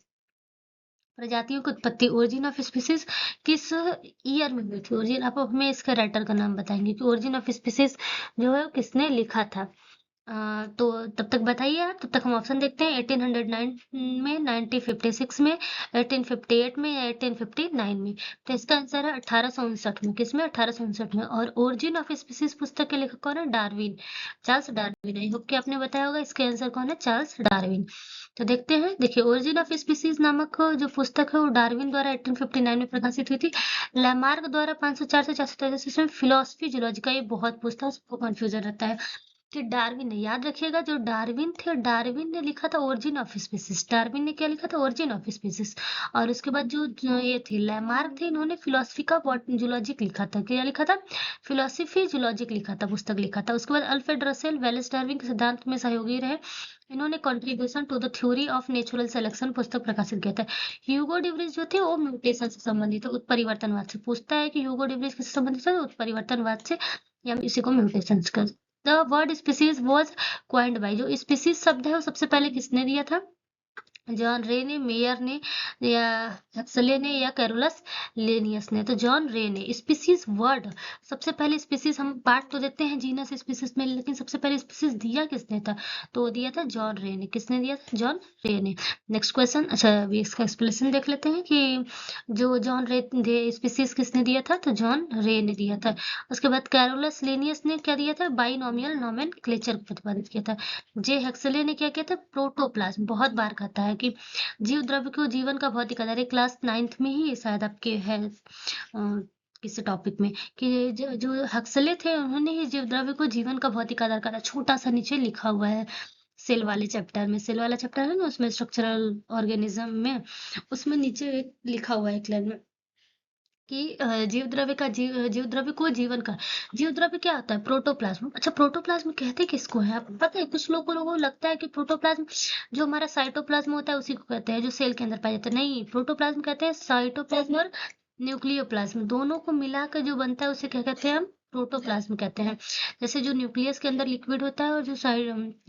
प्रजातियों की उत्पत्ति, ओरिजिन ऑफ स्पीसीज किस ईयर में हुई थी। ओरिजिन, आप हमें इसका राइटर का नाम बताएंगे कि ओरिजिन ऑफ स्पीसीज जो है किसने लिखा था। तो तब तक बताइए आप, तब तक हम ऑप्शन देखते हैं। 1809 में, 1956 में, 1858 में या 1859 में। तो इसका आंसर है 1859 में। किसमें, 1859 में। और ओरिजिन ऑफ स्पीसीज पुस्तक के लेखक कौन है, Darwin, Charles Darwin. I hope कि आपने बताया होगा इसका आंसर कौन है, चार्ल्स डार्विन। तो देखते हैं, देखिए ओरिजिन ऑफ स्पीसीज नामक जो पुस्तक है वो डार्विन द्वारा 1859 में प्रकाशित हुई थी। लैमार्क द्वारा 504 से 433 ईस्वी में। फिलोसफी जूलॉजी का ये बहुत पूछता है, सबको कंफ्यूजन रहता है कि डार्विन ने, याद रखिएगा जो डार्विन थे, डार्विन ने लिखा था ओरिजिन ऑफ स्पीसीज। डार्विन ने क्या लिखा था, ओरिजिन ऑफ स्पीसीज। और उसके बाद जो ये थे लैमार्क थे, इन्होंने फिलोसफी का जूलॉजिक लिखा था। क्या लिखा था, फिलोसफी जूलॉजिक लिखा था, पुस्तक लिखा था। उसके बाद अल्फ्रेड रसेल वेलेस डार्विन के सिद्धांत में सहयोगी रहे। इन्होंने contribution to the theory of natural selection पुस्तक प्रकाशित किया था। ह्यूगो डिवरीज जो थे वो म्यूटेशन से संबंधित है, उत्परिवर्तनवाद से। पूछता है कि ह्यूगो डिवरीज किससे संबंधित है, उत्परिवर्तनवाद से, या इसी को म्यूटेशन का। The word species was coined by, जो स्पीसीज शब्द है वो सबसे पहले किसने दिया था, जॉन रे ने, मेयर ने या हक्सले ने या कैरोलस लेनियस ने। तो जॉन रे ने। स्पीसीज वर्ड, सबसे पहले स्पीसीज, हम पार्ट तो देते हैं जीनस स्पीसीज में, लेकिन सबसे पहले स्पीसीज दिया किसने था, तो वो दिया था जॉन रे ने। किसने दिया था, जॉन रे ने। नेक्स्ट क्वेश्चन, अच्छा अभी इसका एक्सप्लेनेशन देख लेते हैं कि जो जॉन रे स्पीसीज किसने दिया था, तो जॉन रे ने दिया था। उसके बाद कैरोलस लेनियस ने क्या दिया था, बाइनोमियल नोमेनक्लेचर प्रतिपादित किया था। जे हेक्सले ने क्या किया था, प्रोटोप्लाज्म। बहुत बार कहता है कि जीव द्रव्य को जीवन का भौतिक आधार, क्लास 9th में ही शायद आपके है किसी टॉपिक में कि जो जो हक्सले थे उन्होंने ही जीव द्रव्य को जीवन का भौतिक आधार कहा। छोटा सा नीचे लिखा हुआ है सेल वाले चैप्टर में, सेल वाला चैप्टर है ना उसमें स्ट्रक्चरल ऑर्गेनिज्म में, उसमें नीचे एक लिखा हुआ है एक लाइन में कि जीव द्रव्य को जीवन का, जीव द्रव्य क्या होता है? प्रोटोप्लाज्म। अच्छा, प्रोटोप्लाज्म कहते किसको है आपको पता है? कुछ लोगों को लगता है कि प्रोटोप्लाज्म जो हमारा साइटोप्लाज्म होता है उसी को कहते हैं, जो सेल के अंदर पाया जाता है। नहीं, प्रोटोप्लाज्म कहते हैं साइटोप्लाज्म और न्यूक्लियोप्लाज्म, दोनों को मिलाकर जो बनता है उसे क्या कहते हैं? हम प्रोटोप्लाज्म कहते हैं। जैसे जो न्यूक्लियस के अंदर लिक्विड होता है और जो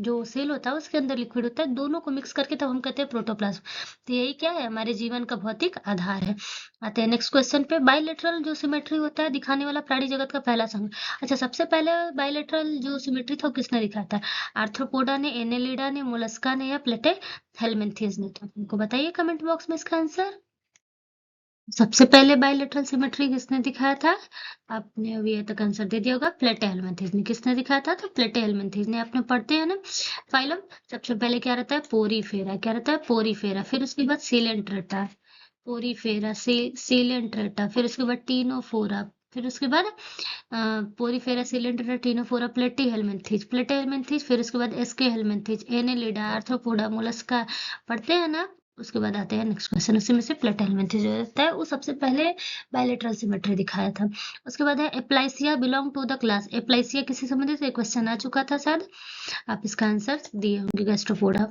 जो सेल होता है उसके अंदर लिक्विड होता है, दोनों को मिक्स करके तब हम कहते हैं प्रोटोप्लाज्म। तो यही क्या है? हमारे जीवन का भौतिक आधार है। आते हैं नेक्स्ट क्वेश्चन पे। बायलेटरल जो सिमेट्री होता है दिखाने वाला प्राणी जगत का पहला संघ। अच्छा, सबसे पहले बायलेटरल जो सिमेट्री था वो किसने दिखाया था? आर्थ्रोपोडा ने, एनेलिडा ने, मोलस्का ने या प्लेटे हेलमिंथेस ने? तो हमको बताइए कमेंट बॉक्स में इसका आंसर। सबसे पहले बायलेटरल सिमेट्री किसने दिखाया था? आपने अभी ये तक आंसर दे दिया होगा, प्लेटे हेलमिंथेस ने। किसने दिखाया था? तो प्लेटे हेलमिंथेस ने। आपने पढ़ते हैं ना फाइलम, सबसे पहले क्या रहता है? पोरीफेरा। क्या रहता है? पोरीफेरा। फिर उसके बाद सीलेंट्रेटा, पोरीफेरा सीलेंट्रेटा, फिर उसके बाद टीनोफोरा, फिर उसके बाद पोरीफेरा सीलेंट्रेटा टीनोफोरा प्लेटी हेलमिंथेज, फिर उसके बाद एसके हेलमिंथेज, एनेलिडा, आर्थ्रोपोडा, मोलस्का। पढ़ते हैं ना? उसके बाद आते हैं नेक्स्ट क्वेश्चन, उसी में से प्लेटा हेलमिंथेज जो रहता है वो सबसे पहले बायलेटरल सिमेट्री दिखाया था। उसके बाद है एप्लाइसिया बिलोंग टू द क्लास। एप्लाइसिया किसी संबंधित एक क्वेश्चन आ चुका था शायद, आप इसका आंसर दिए होंगे, गैस्ट्रोपोडा।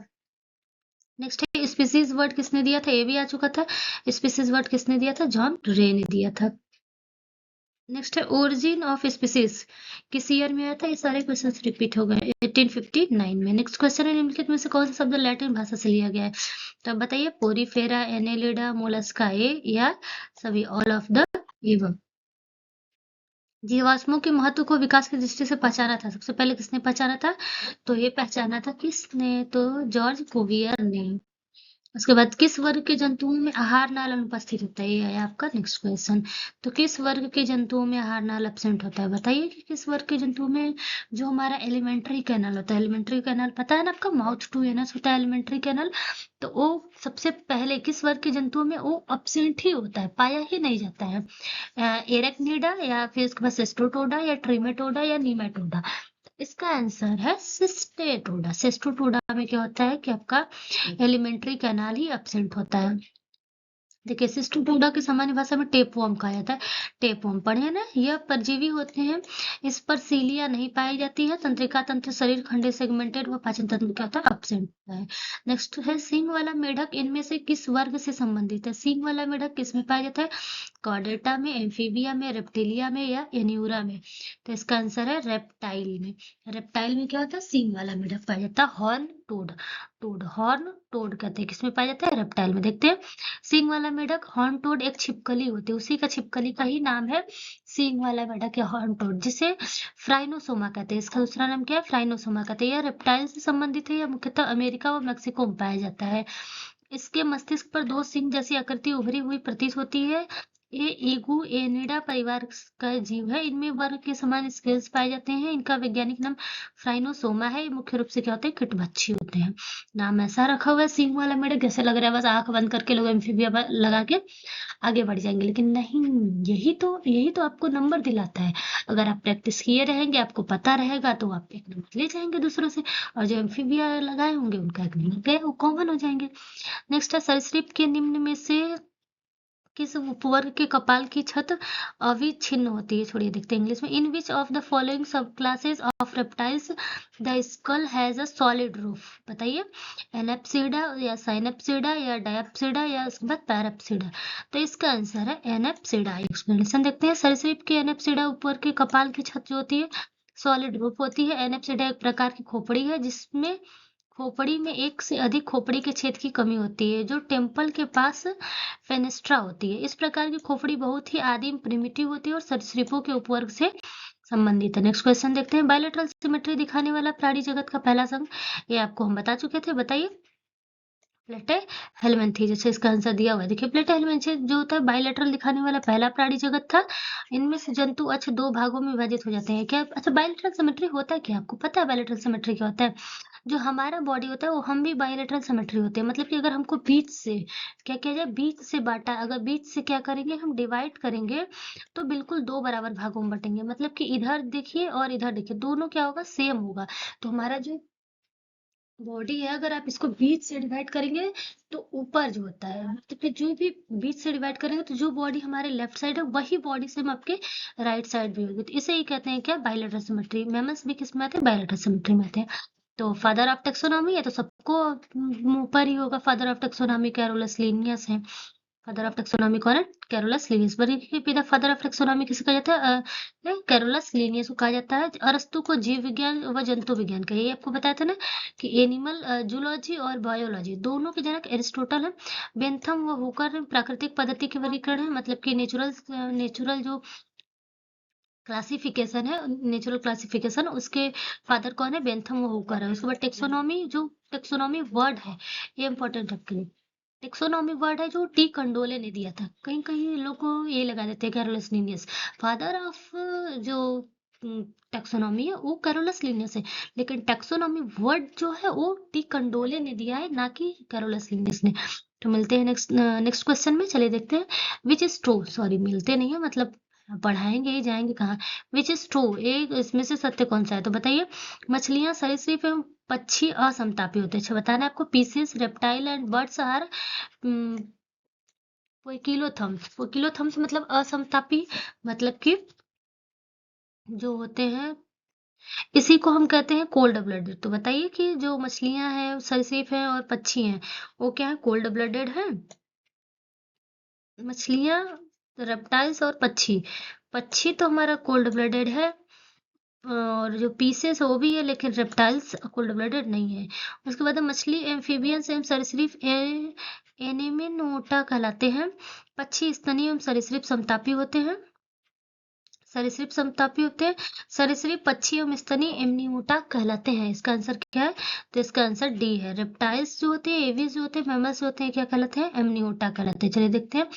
नेक्स्ट है स्पीसीज वर्ड किसने दिया था? ये भी आ चुका था। स्पीसीज वर्ड किसने दिया था? जॉन रे ने दिया था। नेक्स्ट है ओरिजिन ऑफ स्पीसीज किस ईयर में आया था? ये सारे क्वेश्चन रिपीट हो गए 1859 में। नेक्स्ट क्वेश्चन है निम्नलिखित में से कौन सा शब्द लैटिन भाषा से लिया गया है? तो अब बताइए, पोरीफेरा, एनेलिडा, मोलस्का ए या सभी, ऑल ऑफ द एबव। जीवाश्मों के महत्व को विकास की दृष्टि से पहचाना था, सबसे पहले किसने पहचाना था? तो ये पहचाना था किसने? तो जॉर्ज कुवियर ने। उसके बाद किस वर्ग के जंतुओं में आहार नाल अनुपस्थित होता है? ये है आपका नेक्स्ट क्वेश्चन। तो किस वर्ग के जंतुओं में आहार नाल एब्सेंट होता है? बताइए कि किस वर्ग के जंतुओं में जो हमारा एलिमेंट्री कैनल होता है, एलिमेंट्री कैनल पता है ना आपका, माउथ टू एनस होता है एलिमेंट्री कैनल, तो वो सबसे पहले किस वर्ग के जंतुओं में वो एब्सेंट ही होता है, पाया ही नहीं जाता है? एरेक्निडा या फिर उसके बाद सेस्टोटोडा या ट्रिमेटोडा या नीमेटोडा? इसका आंसर है सिस्टेटोडा। सिस्टोटोडा में क्या होता है कि आपका एलिमेंट्री कैनाल ही एब्सेंट होता है। देखिए, सिस्टोटोडा के सामान्य भाषा में टेपवर्म कहा जाता है। टेपवर्म पढ़े हैं ना? यह परजीवी होते हैं, इस पर सीलिया नहीं पाई जाती है, तंत्रिका तंत्र शरीर खंडे सेगमेंटेड व पाचन तंत्र क्या होता है? एब्सेंट होता है। नेक्स्ट है सींग वाला मेढक इनमें से किस वर्ग से संबंधित है? सींग वाला मेढक किस में पाया जाता है? कॉर्डेटा में, एम्फीबिया में, रेप्टिलिया में या एन्यूरा में? तो इसका आंसर है रेप्टाइल में। रेप्टाइल में क्या होता है? सींग वाला मेढक पाया जाता है। Horn toad, toad horn toad कहते हैं, किसमें पाया जाता है? रेप्टाइल में। देखते हैं, सींग वाला मेढक हॉर्न टोड एक छिपकली होती है, उसी का छिपकली का ही नाम है सींग वाला मेढक या हॉर्न टोड, जिसे फ्राइनोसोमा कहते हैं। इसका दूसरा नाम क्या है? फ्राइनोसोमा कहते हैं। यह रेप्टाइल से संबंधित है, यह मुख्यतः अमेरिका व मेक्सिको में पाया जाता है। इसके मस्तिष्क पर दो सिंह जैसी आकृति उभरी हुई प्रतीत होती है। ये एगुएनिडा परिवार का जीव है। इनमें वर्ग के समान स्केल्स पाए जाते हैं। इनका वैज्ञानिक नाम फ्राइनोसोमा है। ये मुख्य रूप से क्या होते हैं? कीटभक्षी होते हैं। नाम ऐसा रखा हुआ है सिंह वाला मेढक, कैसे लग रहा है बस आंख बंद करके लोग एम्फीबिया लगा के आगे बढ़ जाएंगे, लेकिन नहीं, यही तो आपको नंबर दिलाता है। अगर आप प्रैक्टिस किए रहेंगे, आपको पता रहेगा, तो आप एक नंबर ले जाएंगे दूसरों से, और जो एम्फीबिया लगाए होंगे उनका एक नंबर गए, वो कॉमन हो जाएंगे। नेक्स्ट है सरीसृप के निम्न में से किस उपवर्ग के कपाल की छत अविच्छिन्न होती है? छोड़िए, देखते हैं इंग्लिश में। In which of the following subclasses of reptiles the skull has a solid roof? बताइए, एनेप्सिडा या साइनेप्सिडा या डायप्सिडा या उसके बाद पैराप्सिडा? तो इसका आंसर है एनेप्सिडा। एक्सप्लेनेशन देखते हैं। सरीसृप के एनेप्सिडा उपवर्ग के कपाल की छत जो होती है सॉलिड रूफ होती है। एनेप्सिडा एक प्रकार की खोपड़ी है जिसमें खोपड़ी में एक से अधिक खोपड़ी के छेद की कमी होती है, जो टेम्पल के पास फेनेस्ट्रा होती है। इस प्रकार की खोपड़ी बहुत ही आदिम प्रिमिटिव होती है और सरीसृपों के उपवर्ग से संबंधित है। नेक्स्ट क्वेश्चन देखते हैं। बायलेटरल सिमेट्री दिखाने वाला प्राणी जगत का पहला संघ, ये आपको हम बता चुके थे, बताइए। प्लेटेहेल्मिन्थी, जैसे इसका आंसर दिया हुआ है। देखिए प्लेटेहेल्मिन्थी जो होता है बाइलेटरल दिखाने वाला पहला प्राणी जगत था। इनमें से जंतु अक्ष 2 भागों में विभाजित हो जाते हैं। क्या अच्छा बाइलेटरल सिमेट्री होता है क्या? आपको पता है बाइलेटरल सिमेट्री क्या होता है? जो हमारा बॉडी होता है वो हम भी बाइलेटरल सिमेट्री होते हैं। मतलब कि अगर हमको बीच से क्या किया जाए, बीच से बाँटा, अगर बीच से क्या करेंगे हम डिवाइड करेंगे तो बिल्कुल 2 बराबर भागों में बँटेंगे। मतलब कि इधर देखिए और इधर देखिए, दोनों क्या होगा सेम होगा। तो हमारा जो बॉडी है अगर आप इसको बीच से डिवाइड करेंगे तो ऊपर जो होता है, तो फिर जो भी बीच से डिवाइड करेंगे तो जो बॉडी हमारे लेफ्ट साइड है वही बॉडी सेम आपके राइट साइड भी होगी। तो इसे ही कहते हैं क्या, बाइलेटरल सिमेट्री। मैमल्स भी किस में आते हैं, बाइलेटरल सिमेट्री में आते हैं। तो फादर ऑफ टेक्सोनॉमी है तो सबको मुंह पर ही होगा। Father of taxonomy Carolus Linnaeus है। फादर ऑफ टेक्सोनॉमी कौन है, कैरोलस लिनियस। पिता फादर ऑफ टेक्सोनॉमी किसे कहा जाता है, कैरोलस लिनियस को कहा जाता है। अरस्तु को जीव विज्ञान व जंतु विज्ञान का, ये आपको बताया था ना कि एनिमल जूलॉजी और बायोलॉजी दोनों के जनक एरिस्टोटल है। बेंथम व हुकर प्राकृतिक पद्धति के वर्गीकरण है, मतलब कि नेचुरल जो क्लासिफिकेशन है, नेचुरल क्लासिफिकेशन, उसके फादर कौन है, बेंथम व हुकर है। उसके बाद टेक्सोनॉमी, जो टेक्सोनॉमी वर्ड है ये इंपॉर्टेंट आपके लिए। टेक्सोनॉमी वर्ड है जो टी कंडोले ने दिया था। कहीं कहीं लोग को ये लगा देते हैं कैरोलस लिनियस। फादर ऑफ जो टेक्सोनॉमी है वो कैरोलस लिनियस है, लेकिन टेक्सोनॉमी वर्ड जो है वो टी कंडोले ने दिया है, ना कि कैरोलस लिनियस ने। तो मिलते हैं नेक्स्ट क्वेश्चन में, चलिए देखते हैं। विच इज ट्रू, सॉरी मिलते नहीं है, मतलब पढ़ाएंगे ही, जाएंगे कहाँ। विच इज ट्रू, एक इसमें से सत्य कौन सा है, तो बताइए। मछलियां सरीसृप एवं पक्षी असमतापी होते हैं। अच्छा बताना है आपको। Pisces reptile and birds are poikilotherms मतलब असमतापी, मतलब कि जो होते हैं, इसी को हम कहते हैं कोल्ड ब्लडेड। तो बताइए कि जो मछलियां हैं, सरीसृप हैं और पक्षी हैं, वो क्या है, कोल्ड ब्लडेड है। मछलियां, रेप्टाइल्स और पक्षी, पक्षी तो हमारा कोल्ड ब्लडेड है, और जो पीसेस है वो भी है, लेकिन रेप्टाइल्स कोल्ड ब्लडेड नहीं है। उसके बाद मछली एम्फीबियंस एवं सरीसृप एनेमिनोटा कहलाते हैं। पक्षी स्तनी एवं सरीसृप समतापी होते हैं। सरीसृप समतापी होते हैं। सरीसृप पक्षी एवं स्तनी एमनियोटा कहलाते हैं। इसका आंसर क्या है, तो इसका आंसर डी है। रेप्टाइल्स जो होते हैं, एविस जो होते हैं, मैमल्स होते हैं, क्या कहलाते हैं, एमनियोटा कहलाते हैं। चलिए देखते हैं।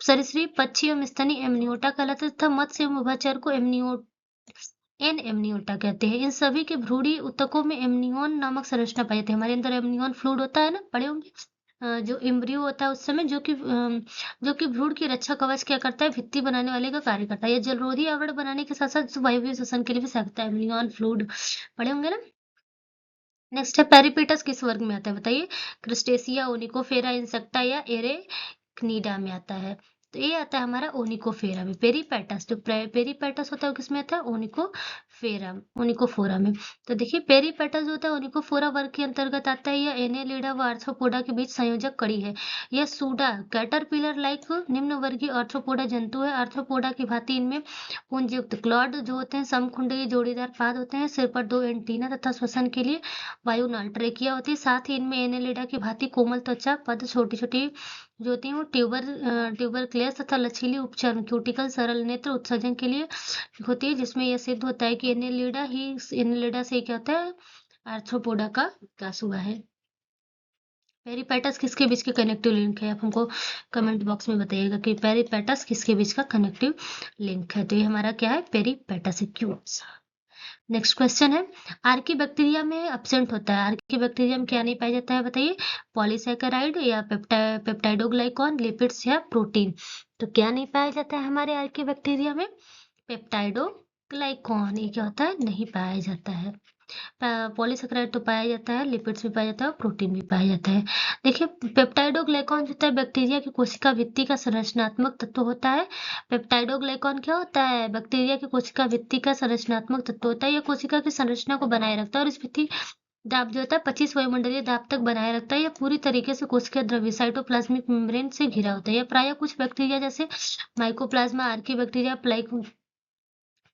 सरीसृप पक्षी एवं स्तनी एमनियोटा कहलाते हैं तथा मत्स्य एवं उभयचर को एमनियोटा कहते हैं। इन सभी के भ्रूणी ऊतकों में एमनियोन नामक संरचना पाई जाती है। हमारे अंदर एमनियोन फ्लूइड होता है ना, पढ़े होंगे। जो एम्ब्रियो होता है उस समय, जो कि भ्रूण की रक्षा कवच क्या करता है, भित्ति बनाने वाले का कार्य करता है। यह जलरोधी आवरण बनाने के साथ साथ वायवीय श्वसन के लिए भी सहायक है। एमनियोन फ्लूइड पढ़े होंगे ना। नेक्स्ट है पेरिपेटस किस वर्ग में आता है, बताइए। क्रिस्टेसिया, ओनिकोफेरा, इंसेक्टा या एरेक्निडा में आता है। तो ये आता है हमारा ओनिकोफेरा में। पेरिपेटस, जो पेरिपेटस होता है वो किसमें आता है, ओनिकोफोरा में। तो देखिए पेरिपेटस जो होता है ओनिकोफोरा वर्ग के अंतर्गत आता है। यह एनेलिडा व आर्थ्रोपोडा के बीच संयोजक कड़ी है। यह सूडा कैटरपिलर लाइक निम्न वर्गीय आर्थ्रोपोडा जंतु है। आर्थ्रोपोडा की भांति इनमें पुंजयुक्त क्लॉड जो होते हैं, समखुंडी जोड़ीदार पाद होते हैं, सिर पर 2 एंटीना तथा श्वसन के लिए वायुनाल ट्रेकिया होती है। साथ ही इनमें एनेलिडा की भांति कोमल त्वचा, पद, छोटी छोटी जो होती है वो ट्यूबर क्लेस तथा लचीली उपचर्म क्यूटिकल सरल नेत्र उत्सर्जन के लिए होती है, जिसमें यह सिद्ध होता है कि एनेलिडा से क्या होता है, आर्थ्रोपोडा का विकास हुआ है। पेरिपेटस किसके बीच के कनेक्टिव लिंक है, आप हमको कमेंट बॉक्स में बताइएगा कि पेरिपेटस किसके बीच का कनेक्टिव लिंक है। तो ये हमारा क्या है, पेरिपेटस एक्यूट्स। नेक्स्ट क्वेश्चन है, आर्की बैक्टीरिया में एब्सेंट होता है। आर्की बैक्टीरिया में क्या नहीं पाया जाता है, बताइए। पॉलीसैकेराइड या पेप्टाइडोग्लाइकॉन, लिपिड्स या प्रोटीन। तो क्या नहीं पाया जाता है हमारे आर्की बैक्टीरिया में, पेप्टाइडोग्लाइकॉन, ये क्या होता है, नहीं पाया जाता है। पॉलीसेकेराइड तो पाया जाता है, लिपिड्स भी पाया जाता है, प्रोटीन भी पाया जाता है। देखिए पेप्टाइडोग्लाइकॉन जो होता है बैक्टीरिया की कोशिका भित्ति का संरचनात्मक तत्व होता है। पेप्टाइडोग्लाइकॉन क्या होता है, बैक्टीरिया की कोशिका भित्ति का संरचनात्मक तत्व होता है। यह कोशिका की संरचना को बनाए रखता है और इस भित्ति दाब जो होता है 25 वायुमंडलीय दाब तक बनाए रखता है। यह पूरी तरीके से कोशिका द्रव्य साइटोप्लाज्मिक मेम्ब्रेन से घिरा होता है। यह प्रायः कुछ बैक्टीरिया जैसे माइकोप्लाज्मा, आर्की बैक्टीरिया,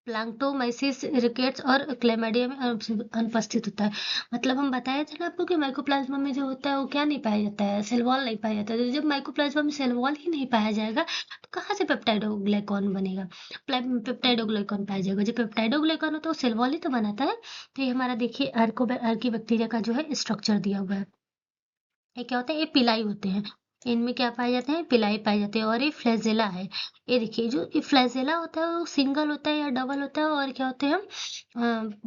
प्लांक्टोमाइसिस, रिकेट्स और क्लेमाइडिया में अनुपस्थित होता है। मतलब हम बताए थे ना आपको कि माइकोप्लाज्मा में जो होता है वो क्या नहीं पाया जाता है, सेल वॉल नहीं पाया जाता है। तो जब माइकोप्लाज्मा में सेल वॉल ही नहीं पाया जाएगा तो कहाँ से पेप्टाइडोग्लाइकॉन बनेगा, पेप्टाइडोग्लाइकॉन पाया जाएगा। जो पेप्टाइडोग्लाइकॉन होता है वो सेल वॉल ही तो बनाता है। तो ये हमारा देखिए आर्की बैक्टीरिया का जो है स्ट्रक्चर दिया हुआ है। ये क्या होता है, ये पिलाई होते हैं। इनमें क्या पाए जाते हैं, पिलाई पाए जाते हैं। और ये फ्लैजेला है। ये देखिए, जो ये फ्लैजेला होता है वो सिंगल होता है या डबल होता है, और क्या होते हैं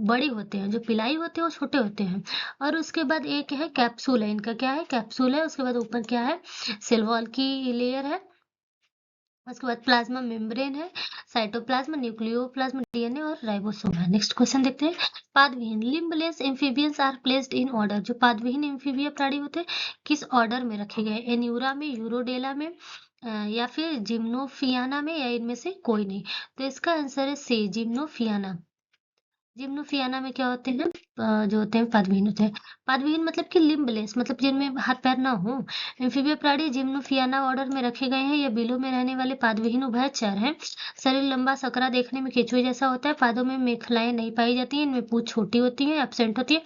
बड़े होते हैं। जो पिलाई होते हैं वो छोटे होते हैं। और उसके बाद एक है कैप्सूल है, इनका क्या है, कैप्सूल है। उसके बाद ऊपर क्या है, सेल वॉल की लेयर है। उसके बाद प्लाज्मा मेम्ब्रेन है, साइटोप्लाज्म, न्यूक्लियोप्लाज्म, डीएनए और राइबोसोम है। नेक्स्ट क्वेश्चन देखते हैं। पादविहीन limbless amphibians are placed in order. जो पादविहीन एम्फीबिया प्राणी होते हैं किस ऑर्डर में रखे गए, एन्यूरा में, यूरोडेला में, या फिर जिम्नोफियाना में, या इनमें से कोई नहीं। तो इसका आंसर है सी, जिम्नोफियाना। जिम्नोफियाना में क्या होते हैं, जो होते हैं पादविहीन होते हैं। पादविहीन मतलब कि लिम्बलेस, मतलब जिनमें हाथ पैर ना हो। एम्फीबिया प्राणी जिम्नोफियाना ऑर्डर में रखे गए हैं। ये बिलों में रहने वाले पादविहीन उभयचर हैं। शरीर लंबा सकरा, देखने में केंचुए जैसा होता है। पादों में मेखलाएं नहीं पाई जाती हैं। इनमें पूंछ छोटी होती है, एब्सेंट होती है।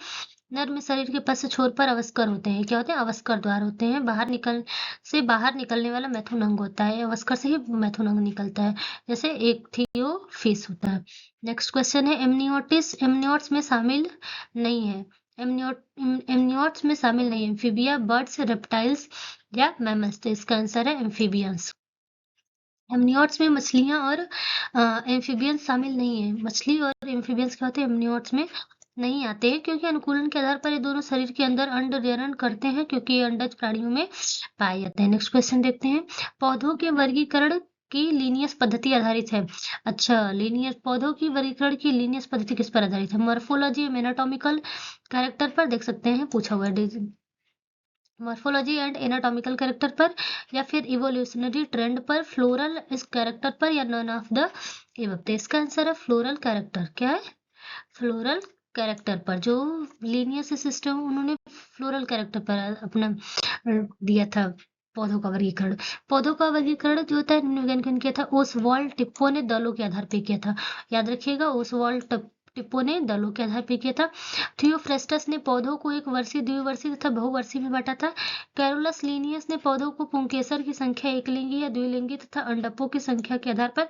नर में शरीर के पश्च छोर पर अवस्कर होते हैं। क्या होते हैं, अवस्कर द्वार होते हैं। बाहर निकलने वाला मैथुन अंग होता है। अवस्कर से ही मैथुन अंग निकलता है, जैसे एक थियोफिस होता है। नेक्स्ट क्वेश्चन है, एमनियोटिस एमनियोट्स में शामिल नहीं है। एमनियोट्स में शामिल नहीं है। एम्फीबिया, बर्ड्स, रेप्टाइल्स या मैमल्स। तो इसका आंसर है एम्फीबियंस। एमनियोट्स में मछलियां और एम्फीबियंस शामिल नहीं है। मछली और एम्फीबियंस क्या होते हैं, एमनियोट्स में नहीं आते हैं, क्योंकि अनुकूलन के आधार पर ये दोनों शरीर के अंदर अंडविहरण करते हैं, क्योंकि ये अंडज प्राणियों में पाए जाते हैं। नेक्स्ट क्वेश्चन देखते हैं। पौधों के वर्गीकरण की लीनियस पद्धति आधारित है। अच्छा, लीनियस पौधों की वर्गीकरण की लीनियस पद्धति किस पर आधारित है, मॉर्फोलॉजी, एनाटॉमिकल कैरेक्टर पर देख सकते हैं, पूछा हुआ है। मॉर्फोलॉजी एंड एनाटॉमिकल कैरेक्टर पर, या फिर इवोल्यूशनरी ट्रेंड पर, फ्लोरल इस कैरेक्टर पर, या नन ऑफ द एबव। तो इसका आंसर है फ्लोरल कैरेक्टर। क्या है, फ्लोरल कैरेक्टर पर। जो लीनियस सिस्टम उन्होंने फ्लोरल कैरेक्टर पर अपना दिया था पौधों का वर्गीकरण। पौधों का वर्गीकरण जो होता है निम्नलिखित में किया था, ओसवाल्ड टिप्पो ने दलों के आधार पर किया था। याद रखिएगा, ओसवाल्ड टिप्पो ने दलों के आधार पर किया था। थियोफ्रेस्टस ने पौधों को एक वर्षीय, द्विवर्षीय तथा बहुवर्षीय में बांटा था। कैरोलस लीनियस ने पौधों को पुंकेसर की संख्या, एकलिंगी या द्विलिंगी तथा अंडकों की संख्या के आधार पर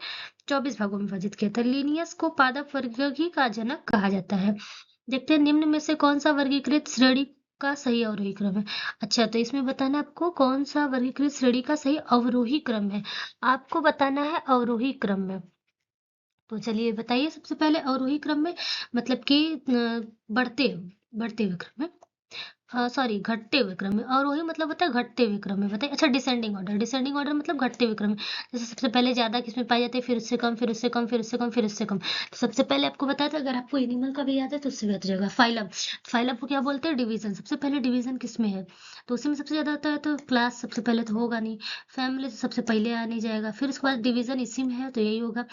24 भागों में विभाजित किया था। लीनियस को पादप वर्ग का जनक कहा जाता है। देखते हैं, निम्न में से कौन सा वर्गीकृत श्रेणी का सही अवरोही क्रम है। अच्छा, तो इसमें बताना आपको कौन सा वर्गीकृत श्रेणी का सही अवरोही क्रम है। आपको बताना है अवरोही क्रम में। तो चलिए बताइए, सबसे पहले अवरोही क्रम में मतलब कि बढ़ते बढ़ते हुए क्रम में, सॉरी, घटते हुए क्रम में। और वही मतलब होता है घटते हुए क्रम में। बताइए, अच्छा, डिसेंडिंग ऑर्डर। डिसेंडिंग ऑर्डर मतलब घटते हुए क्रम में। जैसे सबसे पहले ज्यादा किसमें पाई जाती है, फिर उससे कम, फिर उससे कम, फिर उससे कम, फिर उससे कम। तो सबसे पहले आपको बताया था, अगर आपको एनिमल का भी याद है तो उससे भी याद रहेगा, फाइलम। फाइलम को क्या बोलते हैं, डिवीजन। सबसे पहले डिवीजन किसमें है, तो उसी में सबसे ज्यादा होता है। तो क्लास सबसे पहले तो होगा नहीं, फैमिली तो सबसे पहले आ नहीं जाएगा, फिर उसके बाद डिवीजन इसी में है तो यही होगा,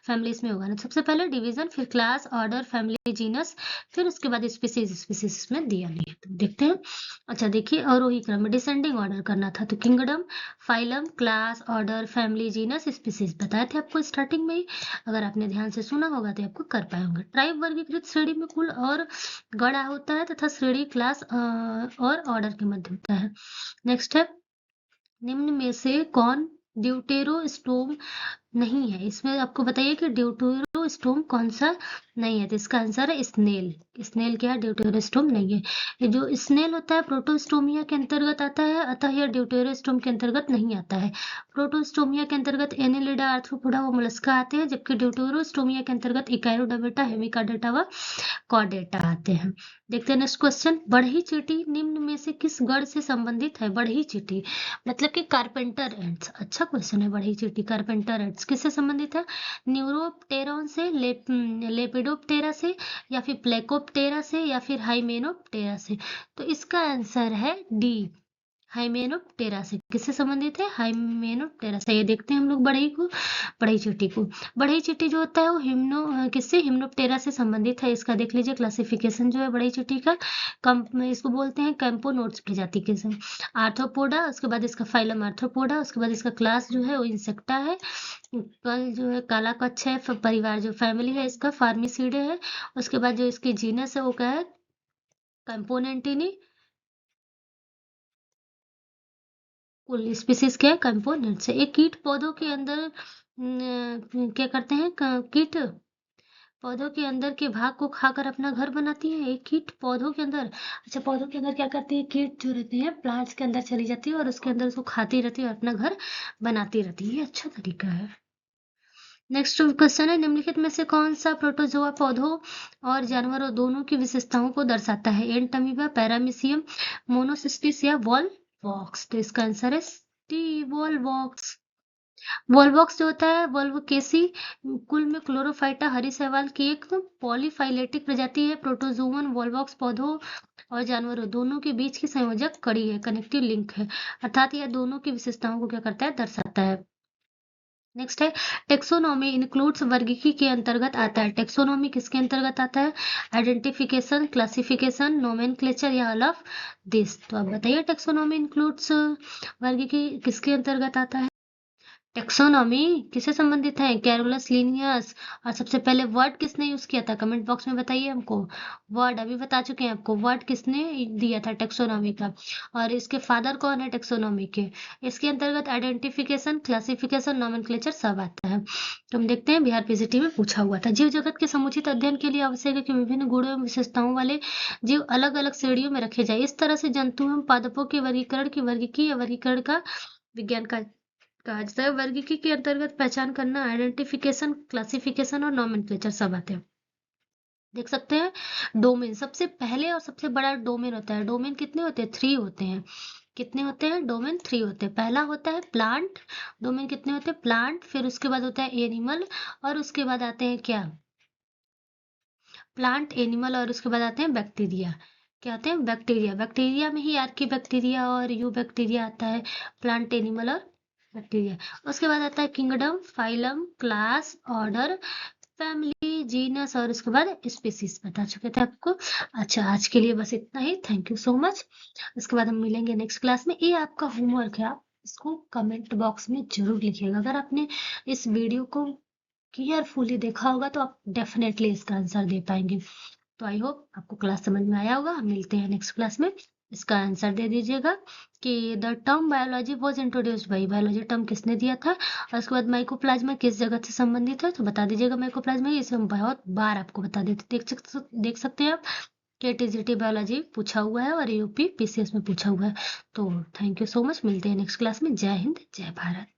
फैमिली इसमें होगा ना। सबसे पहले डिवीजन, फिर क्लास, ऑर्डर, फैमिली, जीनस, फिर उसके बाद स्पीसीज। स्पीसीज इसमें दिया नहीं है, तो देखते हैं। अच्छा देखिए, अवरोही क्रम में डिसेंडिंग ऑर्डर करना था, तो kingdom, phylum, class, order, family, genus, species बताए थे आपको स्टार्टिंग में ही। अगर आपने ध्यान से सुना होगा तो आपको कर पाए होंगे। ट्राइब वर्गीकृत श्रेणी में कुल और गणा होता है, तथा श्रेणी क्लास और ऑर्डर के मध्य होता है। नेक्स्ट है, निम्न में से कौन ड्यूटेरोस्टोम नहीं है। इसमें आपको बताइए कि ड्यूटेरोस्टोम कौन सा नहीं है। तो इसका आंसर है स्नेल। स्नेल क्या है, ड्यूटेरोस्टोम नहीं है। ये जो स्नेल होता है प्रोटोस्टोमिया के अंतर्गत आता है, अतः यह ड्यूटेरोस्टोम के अंतर्गत नहीं आता है। प्रोटोस्टोमिया के अंतर्गत एनेलिडा, आर्थ्रोपोडा व मोलस्का आते हैं, जबकि ड्यूटेरोस्टोमिया के अंतर्गत इकाइरोडार्टा, हेमिकार्डाटा व कॉर्डेटा आते हैं। देखते हैं नेक्स्ट क्वेश्चन। बढ़ई चींटी निम्न में से किस गण से संबंधित है। बढ़ई चींटी मतलब कि कारपेंटर एंट्स। अच्छा क्वेश्चन है, बढ़ई चींटी कारपेंटर एंट्स किससे संबंधित है, न्यूरोप्टेरॉन से, लेपिडोप्टेरा से, या फिर प्लेकोप्टेरा से, या फिर हाइमेनोप्टेरा से। तो इसका आंसर है डी, हाइमेनोप्टेरा से। किससे संबंधित है, हाइमेनोप्टेरा से। ये देखते हैं हम लोग बढ़ई को, बढ़ई चींटी को। बढ़ई चींटी जो होता है वो किससे, हिम्नोप्टेरा से संबंधित है। इसका देख लीजिए क्लासिफिकेशन जो है बढ़ई चींटी का, इसको बोलते हैं कैंपोनोट्स प्रजाति के से। आर्थ्रोपोडा, उसके बाद इसका फाइलम आर्थ्रोपोडा, उसके बाद इसका क्लास जो है वो इंसेक्टा है। कल जो है काला कच्छ है, परिवार जो फैमिली है इसका फार्मिसीडे है। उसके बाद जो इसकी जीनस है वो क्या है, कैंपोनेंटिनी। कुल स्पीसीज क्या है, कंपोनेंट्स है। एक कीट पौधों के अंदर क्या करते हैं, कीट पौधों के अंदर के भाग को खाकर अपना घर बनाती है। एक कीट पौधों के अंदर, अच्छा पौधों के अंदर क्या करती है, कीट जो रहती है प्लांट्स के अंदर चली जाती है और उसके अंदर उसको खाती रहती है और अपना घर बनाती रहती है। ये अच्छा तरीका है। नेक्स्ट क्वेश्चन है, निम्नलिखित में से कौन सा प्रोटोजोआ पौधों और जानवरों दोनों की विशेषताओं को दर्शाता है? एंट अमीबा, पैरामीशियम, मोनोसिस्टिस या वॉल्वॉक्स? तो इसका आंसर है टी, वॉल्वॉक्स। वॉल्वॉक्स जो होता है वोल्वोकेसी कुल में क्लोरोफाइटा हरी शैवाल की एक पॉलीफाइलेटिक प्रजाति है। प्रोटोजोवन वॉल्वॉक्स पौधों और जानवरों दोनों के बीच की संयोजक कड़ी है, कनेक्टिव लिंक है, अर्थात यह दोनों की विशेषताओं को क्या करता है, दर्शाता है। नेक्स्ट है, टेक्सोनॉमी इंक्लूड्स वर्गीकी के अंतर्गत आता है। टेक्सोनॉमी किसके अंतर्गत आता है? आइडेंटिफिकेशन, क्लासिफिकेशन, नोमेनक्लेचर या ऑल ऑफ दिस? तो आप बताइए टेक्सोनॉमी इंक्लूड्स वर्गीकी किसके अंतर्गत आता है? टेक्सोनॉमी किससे संबंधित है? Carolus Linnaeus. और सबसे पहले वर्ड किसने यूज किया था? कमेंट बॉक्स में बताइए हमको। वर्ड अभी बता चुके हैं आपको, वर्ड किसने दिया था टेक्सोनॉमी का, और इसके फादर कौन है टेक्सोनॉमी के? इसके अंतर्गत आइडेंटिफिकेशन, क्लासिफिकेशन, नोमेनक्लेचर सब आता है। तो हम देखते हैं, बिहार पीसीटी में पूछा हुआ था। जीव जगत के समुचित अध्ययन के लिए आवश्यक है कि विभिन्न गुणों एवं विशेषताओं वाले जीव अलग अलग श्रेणियों में रखे जाए। इस तरह से जंतु एवं पादपों के वर्गीकरण की वर्गीकी या वर्गीकरण का विज्ञान का कहा जाता है। वर्गीकी के अंतर्गत पहचान करना, आइडेंटिफिकेशन, क्लासिफिकेशन और नोमेनक्लेचर सब आते हैं। देख सकते हैं, डोमेन सबसे पहले और सबसे बड़ा डोमेन होता है। डोमेन कितने होते हैं? 3 होते हैं। कितने होते हैं? डोमेन 3 होते हैं। पहला होता है प्लांट। डोमेन कितने होते हैं? प्लांट। फिर उसके बाद होता है एनिमल, और उसके बाद आते हैं क्या? प्लांट, एनिमल, और उसके बाद आते हैं बैक्टीरिया। क्या आते हैं? बैक्टीरिया। बैक्टीरिया में ही आर्की बैक्टीरिया और यू बैक्टीरिया आता है। प्लांट, एनिमल और बैक्टीरिया। उसके बाद आता है kingdom, phylum, class, order, family, genus, और उसके बाद स्पीसीज बता चुके थे आपको। अच्छा, आज के लिए बस इतना ही। Thank you so much. इसके बाद हम मिलेंगे नेक्स्ट क्लास में। ये आपका होमवर्क है, आप इसको कमेंट बॉक्स में जरूर लिखिएगा। अगर आपने इस वीडियो को केयरफुली देखा होगा तो आप डेफिनेटली इसका आंसर दे पाएंगे। तो आई होप आपको क्लास समझ में आया होगा। हम मिलते हैं नेक्स्ट क्लास में। इसका आंसर दे दीजिएगा कि the term biology was introduced by, biology term किसने दिया था, और उसके बाद माइकोप्लाज्मा किस जगत से संबंधित है, तो बता दीजिएगा माइकोप्लाज्मा। इसे हम बहुत बार आपको बता देते, देख सकते हैं आप कि टीजीटी बायोलॉजी पूछा हुआ है और यूपी पीसीएस में पूछा हुआ है। तो थैंक यू सो मच, मिलते हैं नेक्स्ट क्लास में। जय हिंद, जय भारत।